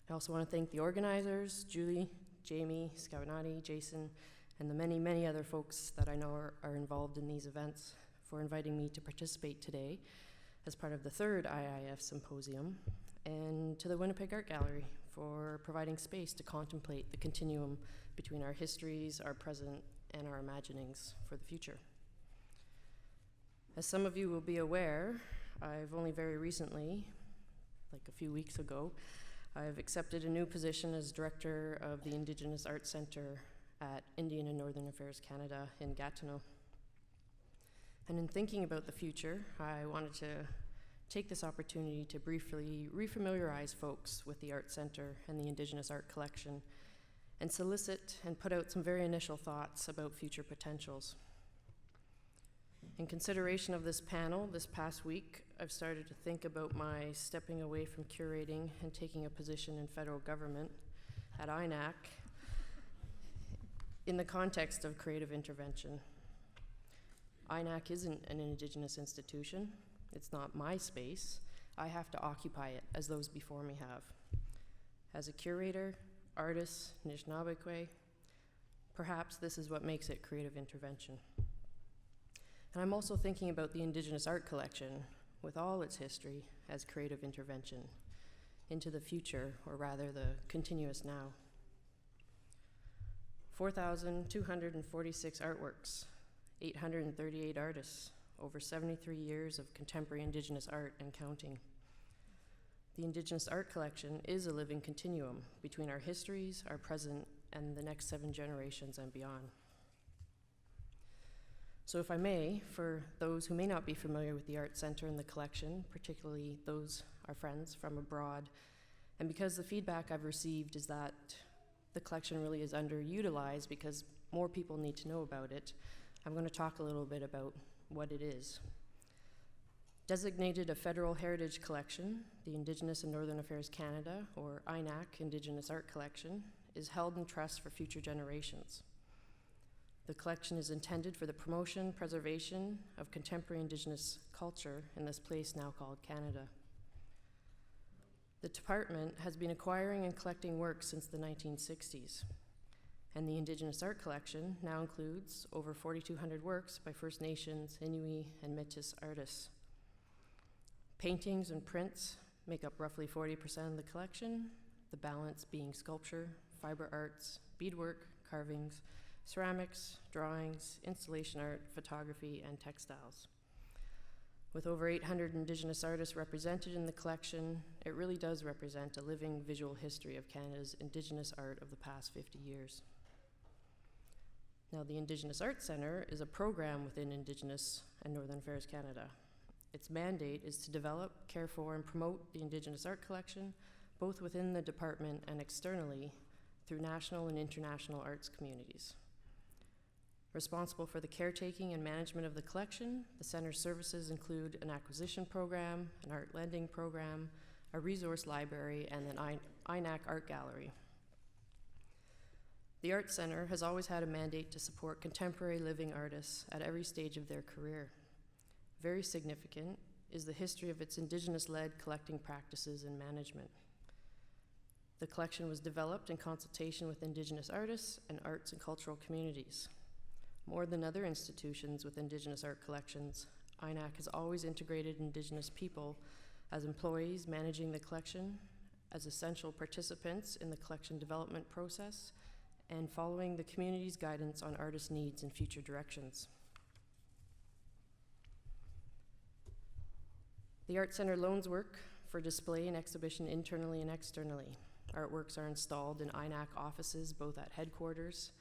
Speaker 6: I also want to thank the organizers, Julie, Jamie, Scoutnati, Jason, and the many, many other folks that I know are involved in these events for inviting me to participate today as part of the 3rd IIF Symposium, and to the Winnipeg Art Gallery for providing space to contemplate the continuum between our histories, our present, and our imaginings for the future. As some of you will be aware, I've only very recently, like a few weeks ago, I've accepted a new position as Director of the Indigenous Arts Centre at Indian and Northern Affairs Canada in Gatineau. And in thinking about the future, I wanted to take this opportunity to briefly refamiliarize folks with the Art Centre and the Indigenous art collection, and solicit and put out some very initial thoughts about future potentials. In consideration of this panel, this past week, I've started to think about my stepping away from curating and taking a position in federal government at INAC in the context of creative intervention. INAC isn't an Indigenous institution. It's not my space. I have to occupy it, as those before me have. As a curator, artist, Nishnabekwe, perhaps this is what makes it creative intervention. And I'm also thinking about the Indigenous art collection, with all its history, as creative intervention into the future, or rather the continuous now. 4,246 artworks, 838 artists, over 73 years of contemporary Indigenous art and counting. The Indigenous art collection is a living continuum between our histories, our present, and the next 7 generations and beyond. So if I may, for those who may not be familiar with the Art Centre and the collection, particularly those, our friends from abroad, and because the feedback I've received is that the collection really is underutilized because more people need to know about it, I'm going to talk a little bit about what it is. Designated a federal heritage collection, the Indigenous and Northern Affairs Canada, or INAC Indigenous Art Collection, is held in trust for future generations. The collection is intended for the promotion, preservation of contemporary Indigenous culture in this place now called Canada. The department has been acquiring and collecting works since the 1960s, and the Indigenous art collection now includes over 4,200 works by First Nations, Inuit, and Métis artists. Paintings and prints make up roughly 40% of the collection, the balance being sculpture, fiber arts, beadwork, carvings, ceramics, drawings, installation art, photography, and textiles. With over 800 Indigenous artists represented in the collection, it really does represent a living visual history of Canada's Indigenous art of the past 50 years. Now, the Indigenous Art Centre is a program within Indigenous and Northern Affairs Canada. Its mandate is to develop, care for, and promote the Indigenous art collection, both within the department and externally, through national and international arts communities. Responsible for the caretaking and management of the collection, the Centre's services include an acquisition program, an art lending program, a resource library, and an INAC Art Gallery. The Art Centre has always had a mandate to support contemporary living artists at every stage of their career. Very significant is the history of its Indigenous-led collecting practices and management. The collection was developed in consultation with Indigenous artists and arts and cultural communities. More than other institutions with Indigenous art collections, INAC has always integrated Indigenous people as employees managing the collection, as essential participants in the collection development process, and following the community's guidance on artist needs and future directions. The Art Centre loans work for display and exhibition internally and externally. Artworks are installed in INAC offices both at headquarters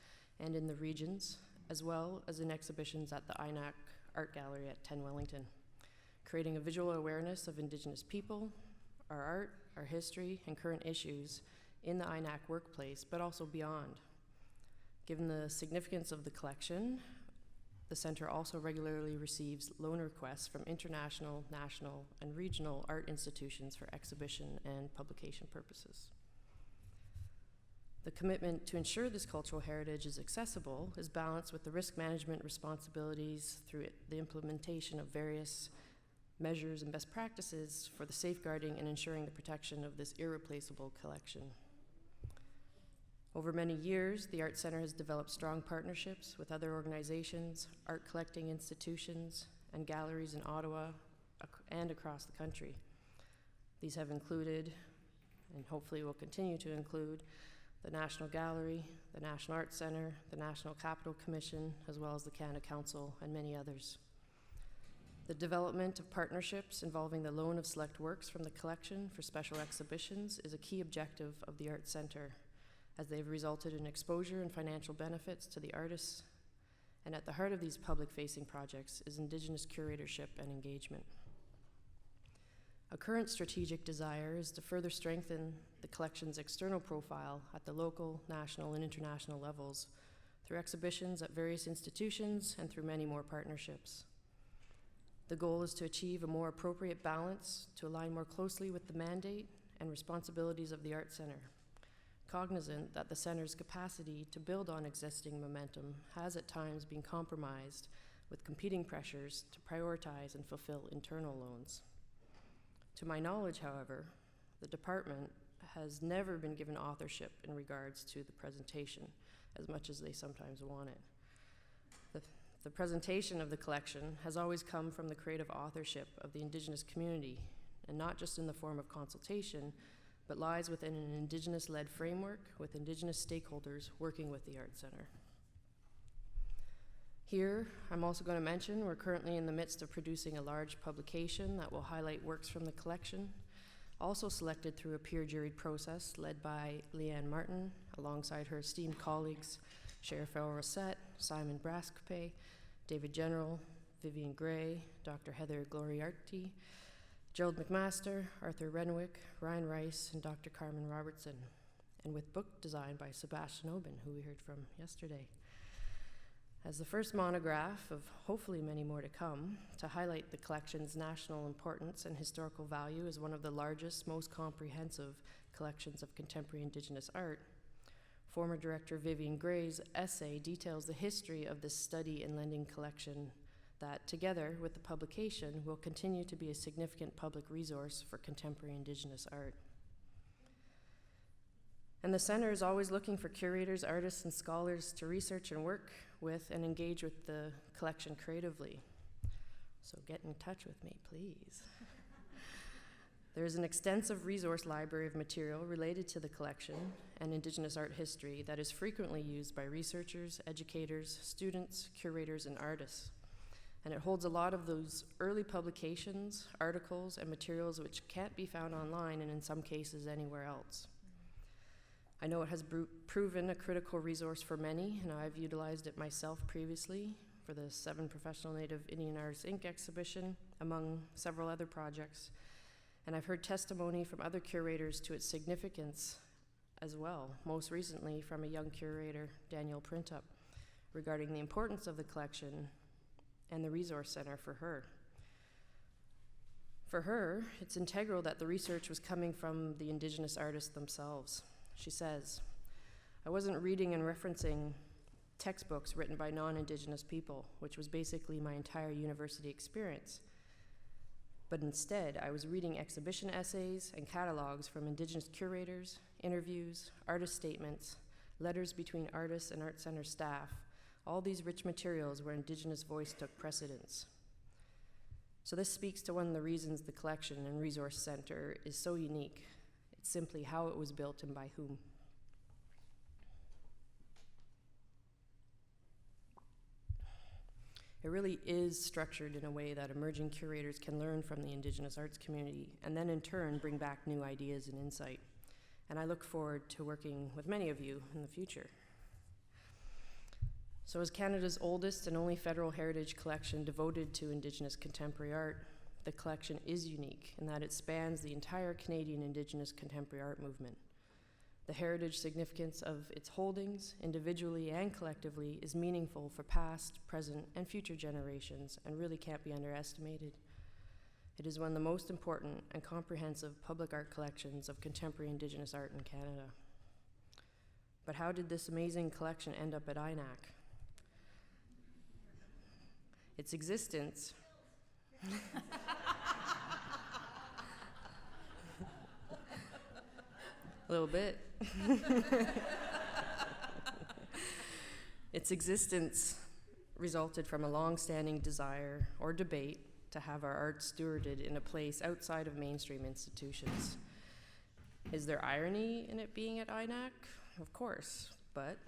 Speaker 6: and in the regions, as well as in exhibitions at the INAC Art Gallery at 10 Wellington, creating a visual awareness of Indigenous people, our art, our history, and current issues in the INAC workplace, but also beyond. Given the significance of the collection, the Centre also regularly receives loan requests from international, national, and regional art institutions for exhibition and publication purposes. The commitment to ensure this cultural heritage is accessible is balanced with the risk management responsibilities through the implementation of various measures and best practices for the safeguarding and ensuring the protection of this irreplaceable collection. Over many years, the Art Centre has developed strong partnerships with other organizations, art collecting institutions, and galleries in Ottawa and across the country. These have included, and hopefully will continue to include, the National Gallery, the National Arts Centre, the National Capital Commission, as well as the Canada Council, and many others. The development of partnerships involving the loan of select works from the collection for special exhibitions is a key objective of the Arts Centre, as they've resulted in exposure and financial benefits to the artists. And at the heart of these public-facing projects is Indigenous curatorship and engagement. A current strategic desire is to further strengthen the collection's external profile at the local, national, and international levels through exhibitions at various institutions and through many more partnerships. The goal is to achieve a more appropriate balance to align more closely with the mandate and responsibilities of the Arts Centre, cognizant that the Centre's capacity to build on existing momentum has at times been compromised with competing pressures to prioritize and fulfill internal loans. To my knowledge, however, the department has never been given authorship in regards to the presentation, as much as they sometimes want it. The presentation of the collection has always come from the creative authorship of the Indigenous community, and not just in the form of consultation, but lies within an Indigenous-led framework with Indigenous stakeholders working with the Arts Centre. Here, I'm also going to mention we're currently in the midst of producing a large publication that will highlight works from the collection, also selected through a peer-juried process led by Leanne Martin, alongside her esteemed colleagues, Cherifel Rossette, Simon Brascope, David General, Vivian Gray, Dr. Heather Gloriarty, Gerald McMaster, Arthur Renwick, Ryan Rice, and Dr. Carmen Robertson, and with book design by Sebastian Aubin, who we heard from yesterday. As the first monograph of hopefully many more to come, to highlight the collection's national importance and historical value as one of the largest, most comprehensive collections of contemporary Indigenous art, former director Vivian Gray's essay details the history of this study and lending collection that, together with the publication, will continue to be a significant public resource for contemporary Indigenous art. And the Centre is always looking for curators, artists, and scholars to research and work with and engage with the collection creatively. So get in touch with me, please. There is an extensive resource library of material related to the collection and Indigenous art history that is frequently used by researchers, educators, students, curators, and artists. And it holds a lot of those early publications, articles, and materials which can't be found online and in some cases anywhere else. I know it has proven a critical resource for many, and I've utilized it myself previously for the 7 Professional Native Indian Artists Inc. exhibition, among several other projects. And I've heard testimony from other curators to its significance as well, most recently from a young curator, Danielle Printup, regarding the importance of the collection and the Resource Center for her. For her, it's integral that the research was coming from the Indigenous artists themselves. She says, "I wasn't reading and referencing textbooks written by non-Indigenous people, which was basically my entire university experience. But instead, I was reading exhibition essays and catalogs from Indigenous curators, interviews, artist statements, letters between artists and Art Center staff, all these rich materials where Indigenous voice took precedence. So this speaks to one of the reasons the collection and Resource Center is so unique. It's simply how it was built and by whom." It really is structured in a way that emerging curators can learn from the Indigenous arts community and then in turn bring back new ideas and insight. And I look forward to working with many of you in the future. So as Canada's oldest and only federal heritage collection devoted to Indigenous contemporary art, the collection is unique in that it spans the entire Canadian Indigenous contemporary art movement. The heritage significance of its holdings, individually and collectively, is meaningful for past, present, and future generations and really can't be underestimated. It is one of the most important and comprehensive public art collections of contemporary Indigenous art in Canada. But how did this amazing collection end up at INAC? Its existence a little bit. Its existence resulted from a long-standing desire or debate to have our art stewarded in a place outside of mainstream institutions. Is there irony in it being at INAC? of course, but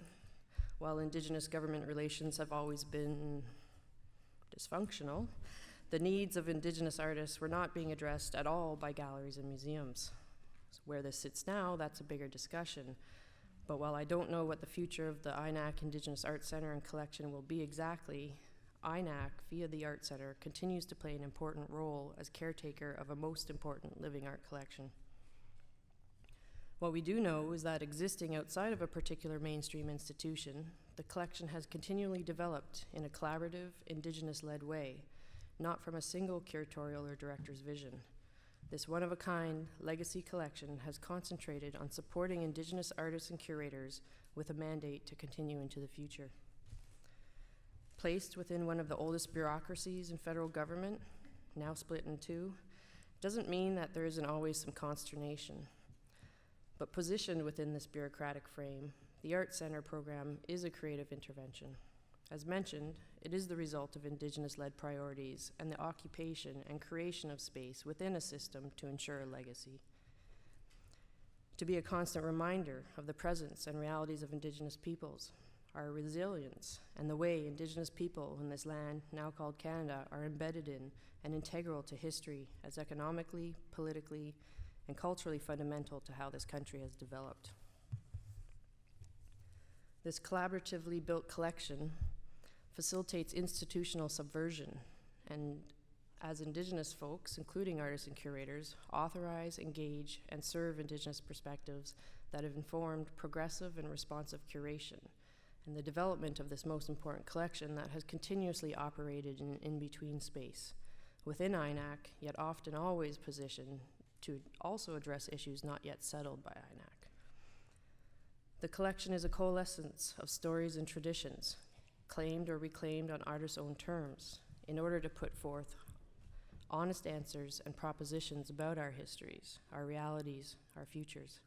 Speaker 6: while Indigenous government relations have always been dysfunctional, the needs of Indigenous artists were not being addressed at all by galleries and museums. So where this sits now, that's a bigger discussion. But while I don't know what the future of the INAC Indigenous Art Center and Collection will be exactly, INAC, via the Art Center, continues to play an important role as caretaker of a most important living art collection. What we do know is that existing outside of a particular mainstream institution, the collection has continually developed in a collaborative, Indigenous-led way, not from a single curatorial or director's vision. This one-of-a-kind legacy collection has concentrated on supporting Indigenous artists and curators with a mandate to continue into the future. Placed within one of the oldest bureaucracies in federal government, now split in two, doesn't mean that there isn't always some consternation. But positioned within this bureaucratic frame, the Art Center program is a creative intervention. As mentioned, it is the result of Indigenous-led priorities and the occupation and creation of space within a system to ensure a legacy. To be a constant reminder of the presence and realities of Indigenous peoples, our resilience, and the way Indigenous people in this land, now called Canada, are embedded in and integral to history as economically, politically, and culturally fundamental to how this country has developed. This collaboratively built collection facilitates institutional subversion, and as Indigenous folks, including artists and curators, authorize, engage, and serve Indigenous perspectives that have informed progressive and responsive curation, and the development of this most important collection that has continuously operated in in-between space, within INAC, yet often always positioned to also address issues not yet settled by INAC. The collection is a coalescence of stories and traditions, claimed or reclaimed on artists' own terms, in order to put forth honest answers and propositions about our histories, our realities, our futures.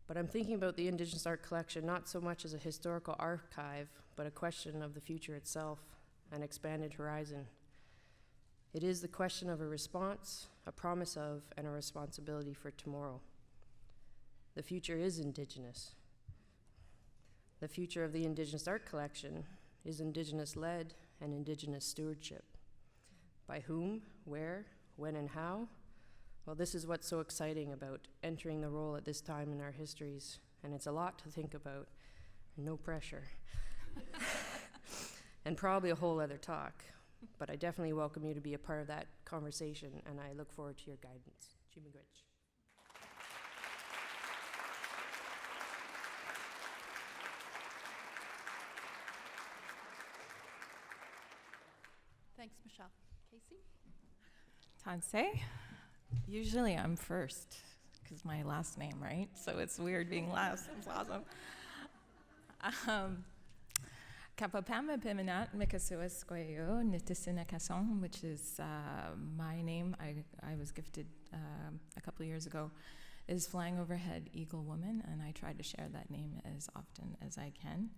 Speaker 6: But I'm thinking about the Indigenous art collection not so much as a historical archive, but a question of the future itself, an expanded horizon. It is the question of a response, a promise of, and a responsibility for tomorrow. The future is Indigenous. The future of the Indigenous art collection is Indigenous-led and Indigenous stewardship. By whom, where, when, and how? Well, this is what's so exciting about entering the role at this time in our histories, and it's a lot to think about, no pressure. And probably a whole other talk. But I definitely welcome you to be a part of that conversation, and I look forward to your guidance. Chimigwich.
Speaker 2: Thanks, Michelle. Casey?
Speaker 7: Tansei. Usually I'm first, because my last name, right? So it's weird being last. It's awesome. Kapapama Piminat Mikasuas Goyo Nitisina Kasong, which is my name. I was gifted a couple of years ago, is Flying Overhead Eagle Woman, and I try to share that name as often as I can.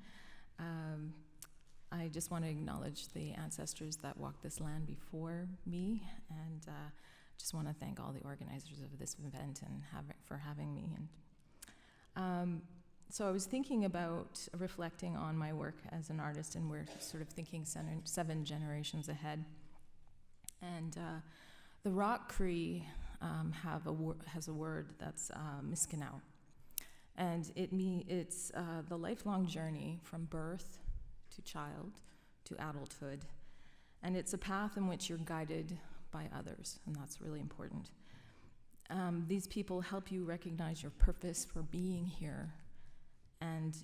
Speaker 7: I just want to acknowledge the ancestors that walked this land before me, and just want to thank all the organizers of this event and for having me. And so I was thinking about reflecting on my work as an artist, and we're sort of thinking 7 generations ahead. And the Rock Cree has a word that's miskanau, and it's the lifelong journey from birth to child to adulthood, and it's a path in which you're guided by others, and that's really important. These people help you recognize your purpose for being here, and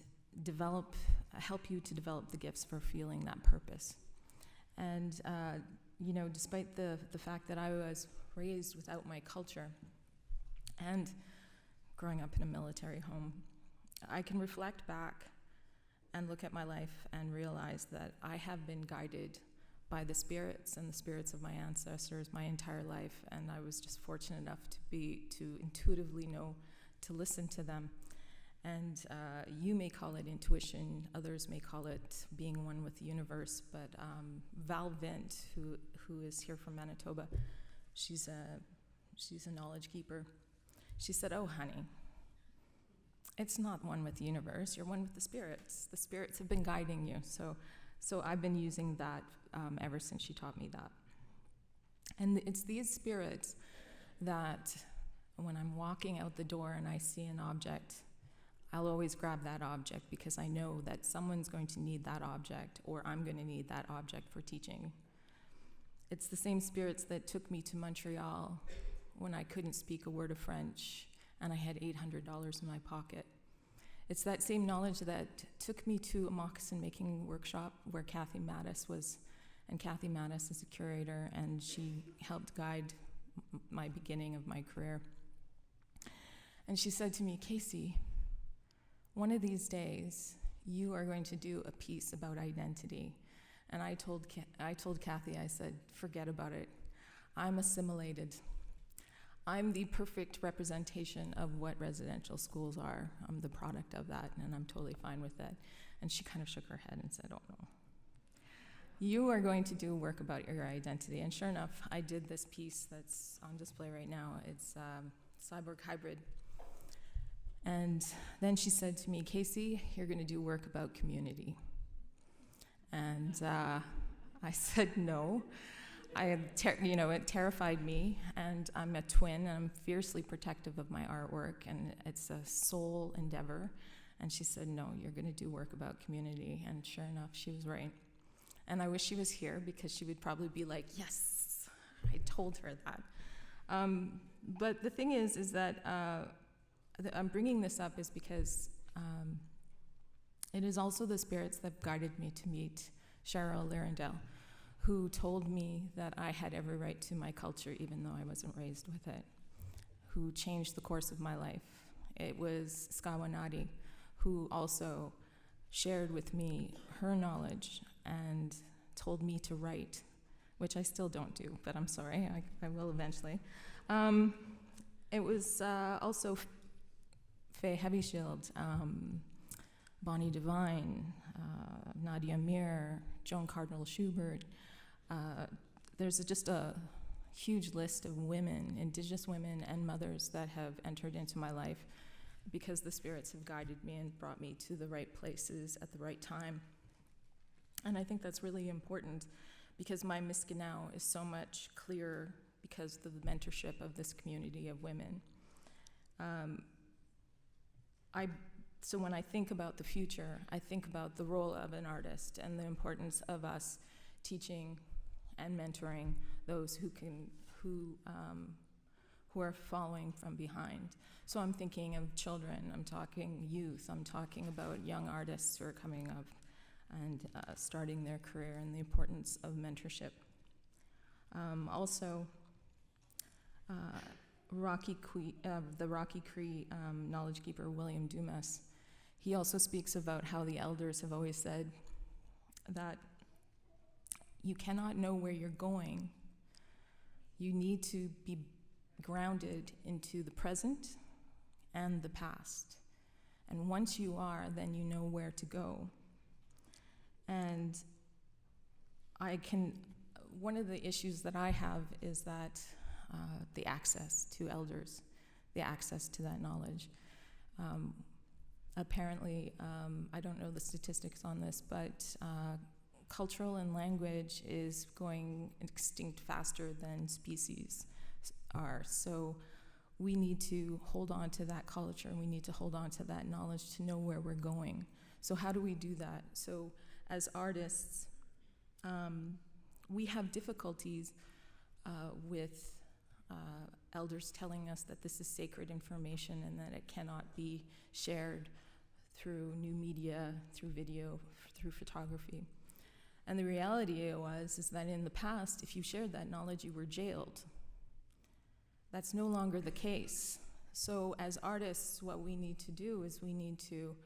Speaker 7: help you to develop the gifts for feeling that purpose. And despite the fact that I was raised without my culture and growing up in a military home, I can reflect back and look at my life and realize that I have been guided by the spirits and the spirits of my ancestors my entire life, and I was just fortunate enough to intuitively know to listen to them. And you may call it intuition, others may call it being one with the universe, but Val Vint, who is here from Manitoba, she's a knowledge keeper. She said, "Oh, honey, it's not one with the universe, you're one with the spirits. The spirits have been guiding you. So I've been using that ever since she taught me that. And it's these spirits that when I'm walking out the door and I see an object, I'll always grab that object because I know that someone's going to need that object or I'm going to need that object for teaching. It's the same spirits that took me to Montreal when I couldn't speak a word of French and I had $800 in my pocket. It's that same knowledge that took me to a moccasin making workshop where Kathy Mattis was, and Kathy Mattis is a curator, and she helped guide my beginning of my career. And she said to me, Casey, one of these days, you are going to do a piece about identity. And I told Kathy, I said, forget about it. I'm assimilated. I'm the perfect representation of what residential schools are. I'm the product of that, and I'm totally fine with that. And she kind of shook her head and said, oh no. You are going to do work about your identity. And sure enough, I did this piece that's on display right now. It's Cyborg Hybrid. And then she said to me, Casey, you're going to do work about community. And I said no. It terrified me, and I'm a twin, and I'm fiercely protective of my artwork, and it's a soul endeavor. And she said, no, you're going to do work about community. And sure enough, she was right. And I wish she was here because she would probably be like, yes, I told her that. But the thing is that I'm bringing this up is because it is also the spirits that guided me to meet Cheryl Larendell, who told me that I had every right to my culture even though I wasn't raised with it, who changed the course of my life. It was Skawanati, who also shared with me her knowledge and told me to write, which I still don't do, but I'm sorry, I will eventually. It was also Faye Heavyshield, Bonnie Devine, Nadia Mir, Joan Cardinal Schubert. There's just a huge list of women, Indigenous women and mothers that have entered into my life because the spirits have guided me and brought me to the right places at the right time. And I think that's really important because my Miskinau is so much clearer because of the mentorship of this community of women. So when I think about the future, I think about the role of an artist and the importance of us teaching and mentoring those who are following from behind. So I'm thinking of children, I'm talking youth, I'm talking about young artists who are coming up and starting their career and the importance of mentorship. Also, the Rocky Cree knowledge keeper, William Dumas, he also speaks about how the elders have always said that you cannot know where you're going. You need to be grounded into the present and the past. And once you are, then you know where to go. And one of the issues that I have is that the access to elders, the access to that knowledge. Apparently, I don't know the statistics on this, but cultural and language is going extinct faster than species are. So we need to hold on to that culture, and we need to hold on to that knowledge to know where we're going. So how do we do that? So as artists, we have difficulties with elders telling us that this is sacred information and that it cannot be shared through new media, through video, through photography. And the reality is that in the past, if you shared that knowledge, you were jailed. That's no longer the case. So as artists, what we need to do is we need to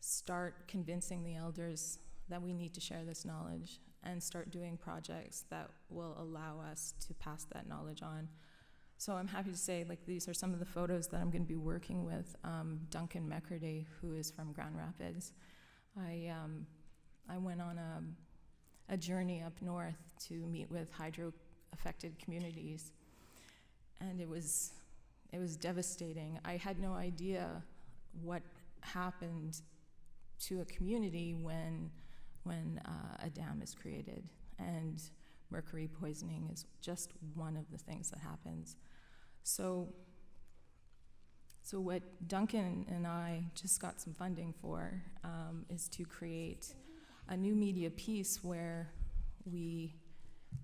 Speaker 7: start convincing the elders that we need to share this knowledge and start doing projects that will allow us to pass that knowledge on. So I'm happy to say, like, these are some of the photos that I'm going to be working with Duncan McCurdy, who is from Grand Rapids. I went on a journey up north to meet with hydro-affected communities, and it was devastating. I had no idea what happened to a community when a dam is created. And mercury poisoning is just one of the things that happens. So what Duncan and I just got some funding for is to create a new media piece where we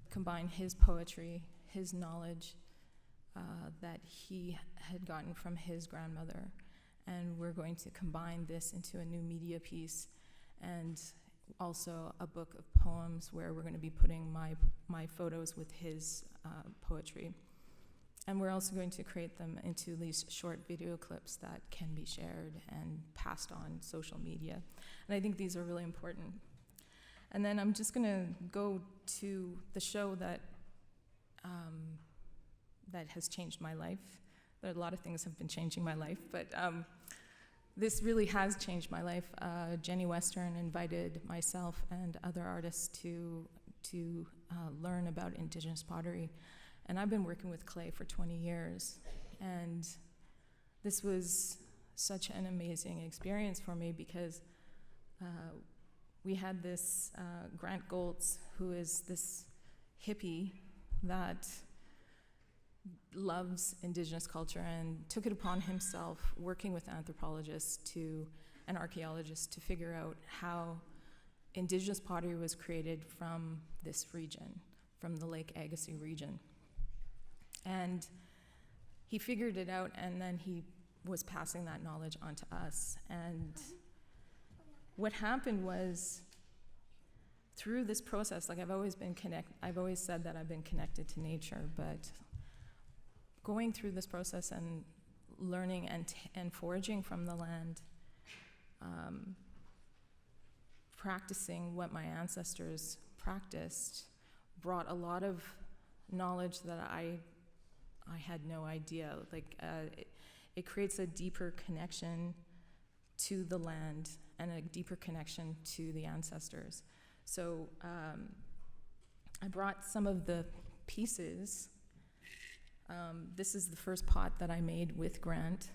Speaker 7: combine his poetry, his knowledge that he had gotten from his grandmother, and we're going to combine this into a new media piece, and also a book of poems where we're going to be putting my photos with his poetry. And we're also going to create them into these short video clips that can be shared and passed on social media. And I think these are really important. And then I'm just going to go to the show that has changed my life. There are a lot of things have been changing my life, but this really has changed my life. Jenny Western invited myself and other artists to learn about Indigenous pottery. And I've been working with clay for 20 years. And this was such an amazing experience for me because we had this Grant Goltz, who is this hippie that loves Indigenous culture and took it upon himself, working with anthropologists and archaeologists, to figure out how Indigenous pottery was created from this region, from the Lake Agassiz region. And he figured it out, and then he was passing that knowledge on to us. And what happened was, through this process, like I've always said that I've been connected to nature, but going through this process and learning and foraging from the land, practicing what my ancestors practiced, brought a lot of knowledge that I had no idea. It creates a deeper connection to the land and a deeper connection to the ancestors. So I brought some of the pieces. This is the first pot that I made with Grant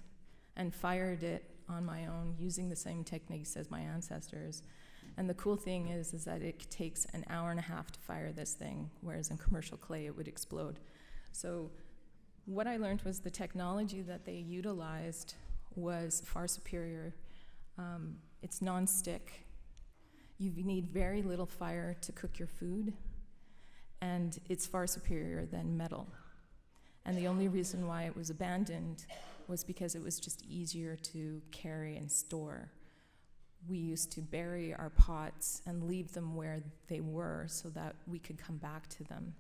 Speaker 7: and fired it on my own using the same techniques as my ancestors. And the cool thing is that it takes an hour and a half to fire this thing, whereas in commercial clay it would explode. So what I learned was the technology that they utilized was far superior. It's non-stick. You need very little fire to cook your food, and it's far superior than metal. And the only reason why it was abandoned was because it was just easier to carry and store. We used to bury our pots and leave them where they were so that we could come back to them.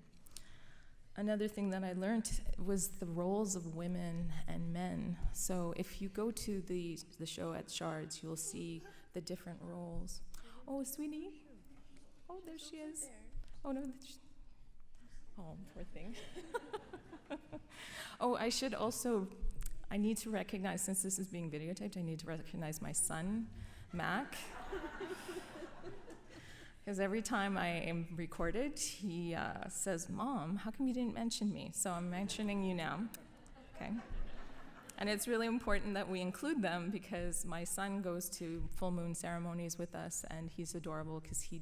Speaker 7: Another thing that I learned was the roles of women and men. So if you go to the show at Shards, you'll see the different roles. Oh, sweetie. Oh, there she is. Oh, no. Oh, poor thing. Oh, I need to recognize, since this is being videotaped, I need to recognize my son, Mac. Because every time I am recorded, he says, "Mom, how come you didn't mention me?" So I'm mentioning you now, okay? And it's really important that we include them because my son goes to full moon ceremonies with us, and he's adorable because he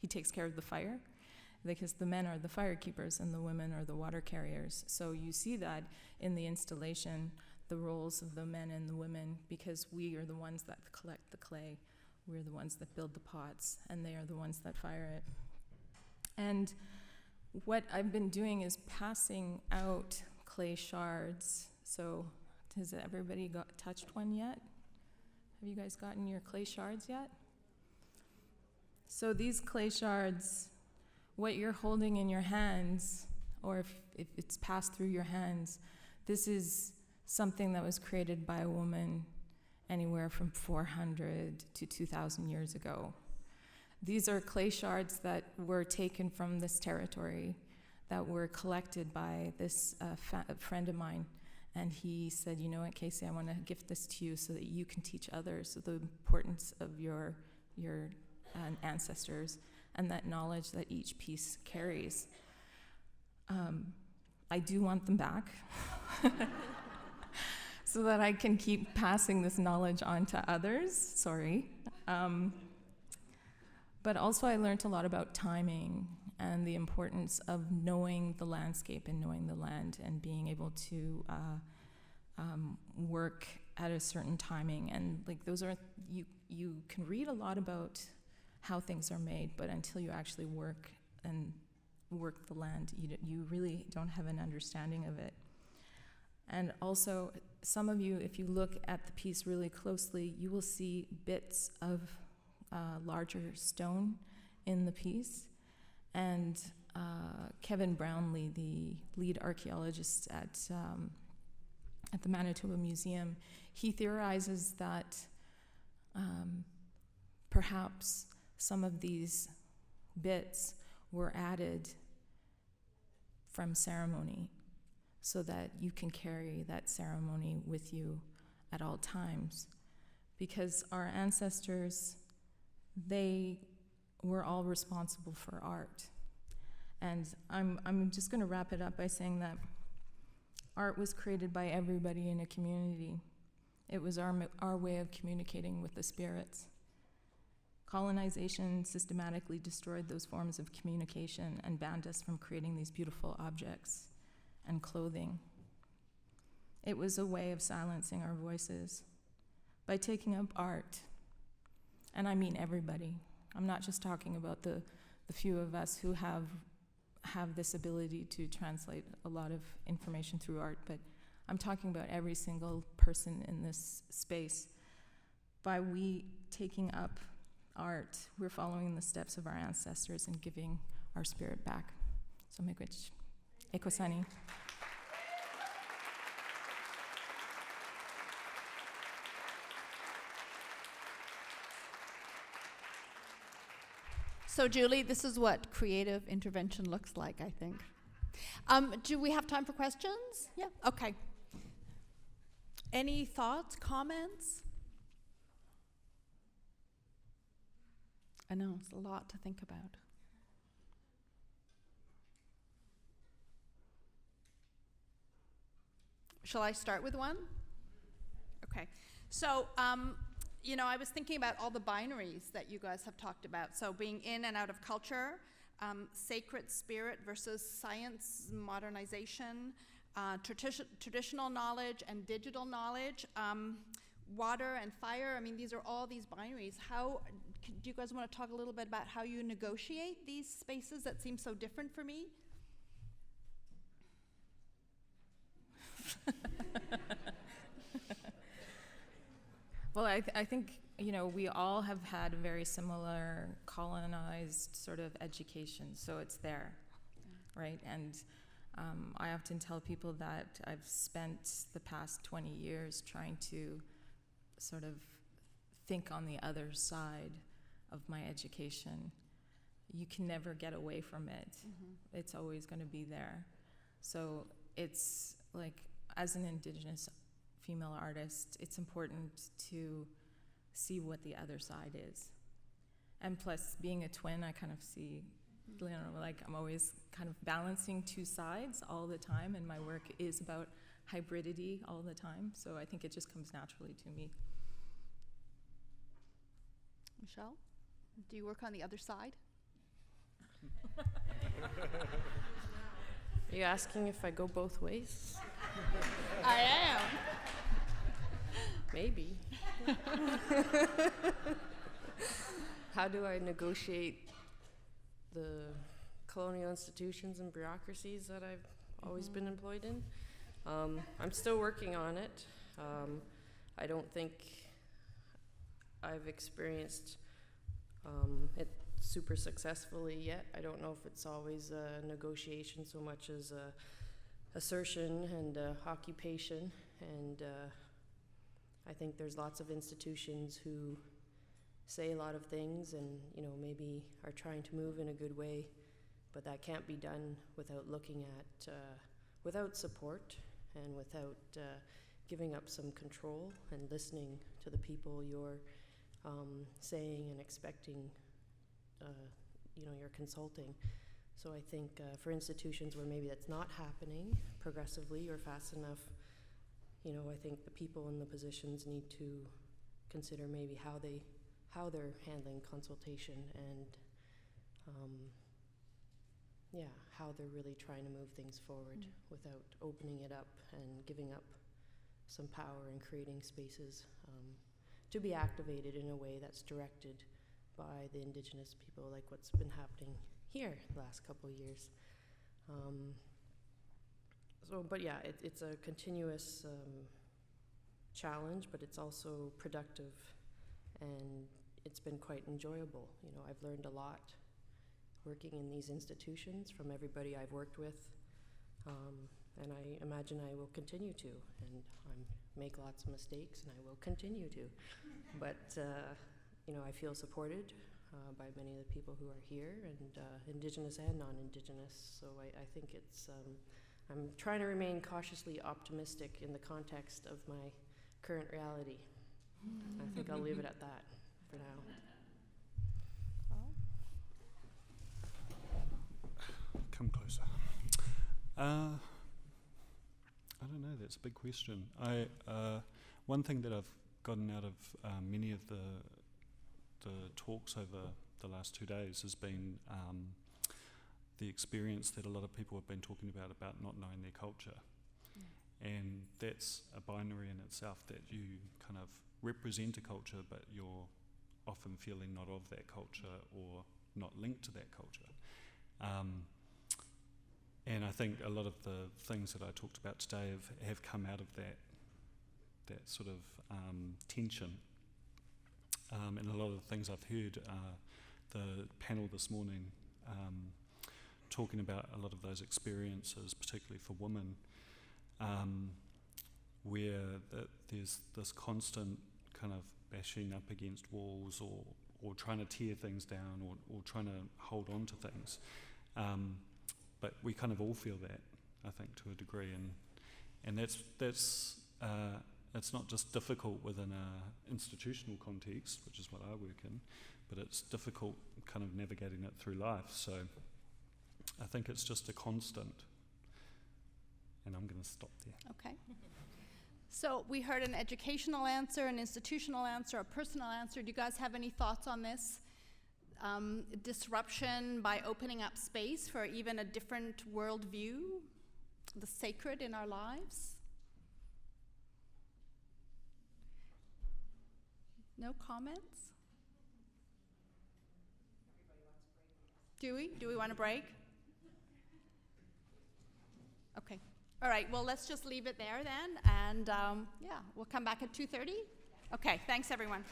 Speaker 7: takes care of the fire, because the men are the fire keepers and the women are the water carriers. So you see that in the installation, the roles of the men and the women, because we are the ones that collect the clay. We're the ones that build the pots, and they are the ones that fire it. And what I've been doing is passing out clay shards. So has everybody touched one yet? Have you guys gotten your clay shards yet? So these clay shards, what you're holding in your hands, or if it's passed through your hands, this is something that was created by a woman anywhere from 400 to 2,000 years ago. These are clay shards that were taken from this territory, that were collected by this friend of mine. And he said, "You know what, Casey, I want to gift this to you so that you can teach others the importance of your ancestors and that knowledge that each piece carries." I do want them back. so that I can keep passing this knowledge on to others. Sorry. But also I learned a lot about timing and the importance of knowing the landscape and knowing the land and being able to work at a certain timing. And like those are, you can read a lot about how things are made, but until you actually work the land, you really don't have an understanding of it. And also, some of you, if you look at the piece really closely, you will see bits of larger stone in the piece. And Kevin Brownlee, the lead archaeologist at the Manitoba Museum, he theorizes that perhaps some of these bits were added from ceremony so that you can carry that ceremony with you at all times. Because our ancestors, they were all responsible for art. And I'm just going to wrap it up by saying that art was created by everybody in a community. It was our way of communicating with the spirits. Colonization systematically destroyed those forms of communication and banned us from creating these beautiful objects and clothing. It was a way of silencing our voices by taking up art. And I mean everybody. I'm not just talking about the few of us who have this ability to translate a lot of information through art, but I'm talking about every single person in this space. By we taking up art, we're following the steps of our ancestors and giving our spirit back. So miigwech, ekosani.
Speaker 2: So Julie, this is what creative intervention looks like, I think. Do we have time for questions? Yeah, okay. Any thoughts, comments? I know, it's a lot to think about. Shall I start with one? Okay. So, I was thinking about all the binaries that you guys have talked about. So being in and out of culture, sacred spirit versus science, modernization, traditional knowledge and digital knowledge, water and fire. I mean, these are all these binaries. Do you guys want to talk a little bit about how you negotiate these spaces that seem so different for me?
Speaker 7: Well, I think, we all have had a very similar colonized sort of education, so it's there, right? And I often tell people that I've spent the past 20 years trying to sort of think on the other side of my education. You can never get away from it. Mm-hmm. It's always going to be there. So it's like, as an Indigenous female artist, it's important to see what the other side is. And plus, being a twin, I kind of see, I'm always kind of balancing two sides all the time, and my work is about hybridity all the time, so I think it just comes naturally to me.
Speaker 2: Michelle, do you work on the other side?
Speaker 6: Are you asking if I go both ways?
Speaker 2: I am.
Speaker 6: Maybe. How do I negotiate the colonial institutions and bureaucracies that I've always been employed in? I'm still working on it. I don't think I've experienced it super successfully yet. I don't know if it's always a negotiation so much as a assertion and occupation, and I think there's lots of institutions who say a lot of things and maybe are trying to move in a good way, but that can't be done without looking at without support and without giving up some control and listening to the people you're saying and expecting you're consulting. So I think for institutions where maybe that's not happening progressively or fast enough, you know, I think the people in the positions need to consider maybe how they're handling consultation and how they're really trying to move things forward without opening it up and giving up some power and creating spaces to be activated in a way that's directed by the Indigenous people, like what's been happening here the last couple of years. But yeah, it's a continuous challenge, but it's also productive, and it's been quite enjoyable. You know, I've learned a lot working in these institutions from everybody I've worked with, and I imagine I will continue to, and I make lots of mistakes, and I will continue to. But, you know, I feel supported by many of the people who are here, and Indigenous and non-Indigenous, so I think it's, I'm trying to remain cautiously optimistic in the context of my current reality. I think I'll leave it at that for now.
Speaker 5: Come closer. I don't know, that's a big question. One thing that I've gotten out of many of the talks over the last 2 days has been the experience that a lot of people have been talking about not knowing their culture. And that's a binary in itself, that you kind of represent a culture, but you're often feeling not of that culture or not linked to that culture. And I think a lot of the things that I talked about today have come out of that sort of tension. And a lot of the things I've heard, the panel this morning talking about a lot of those experiences, particularly for women, where there's this constant kind of bashing up against walls or trying to tear things down or trying to hold on to things. But we kind of all feel that, I think, to a degree, and that's it's not just difficult within a institutional context, which is what I work in, but it's difficult kind of navigating it through life. So I think it's just a constant, and I'm going to stop there.
Speaker 2: Okay. So we heard an educational answer, an institutional answer, a personal answer. Do you guys have any thoughts on this? Disruption by opening up space for even a different worldview, the sacred in our lives? No comments? Do we? Do we want a break? Okay. All right, well, let's just leave it there then, and yeah, we'll come back at 2:30. Okay, thanks everyone.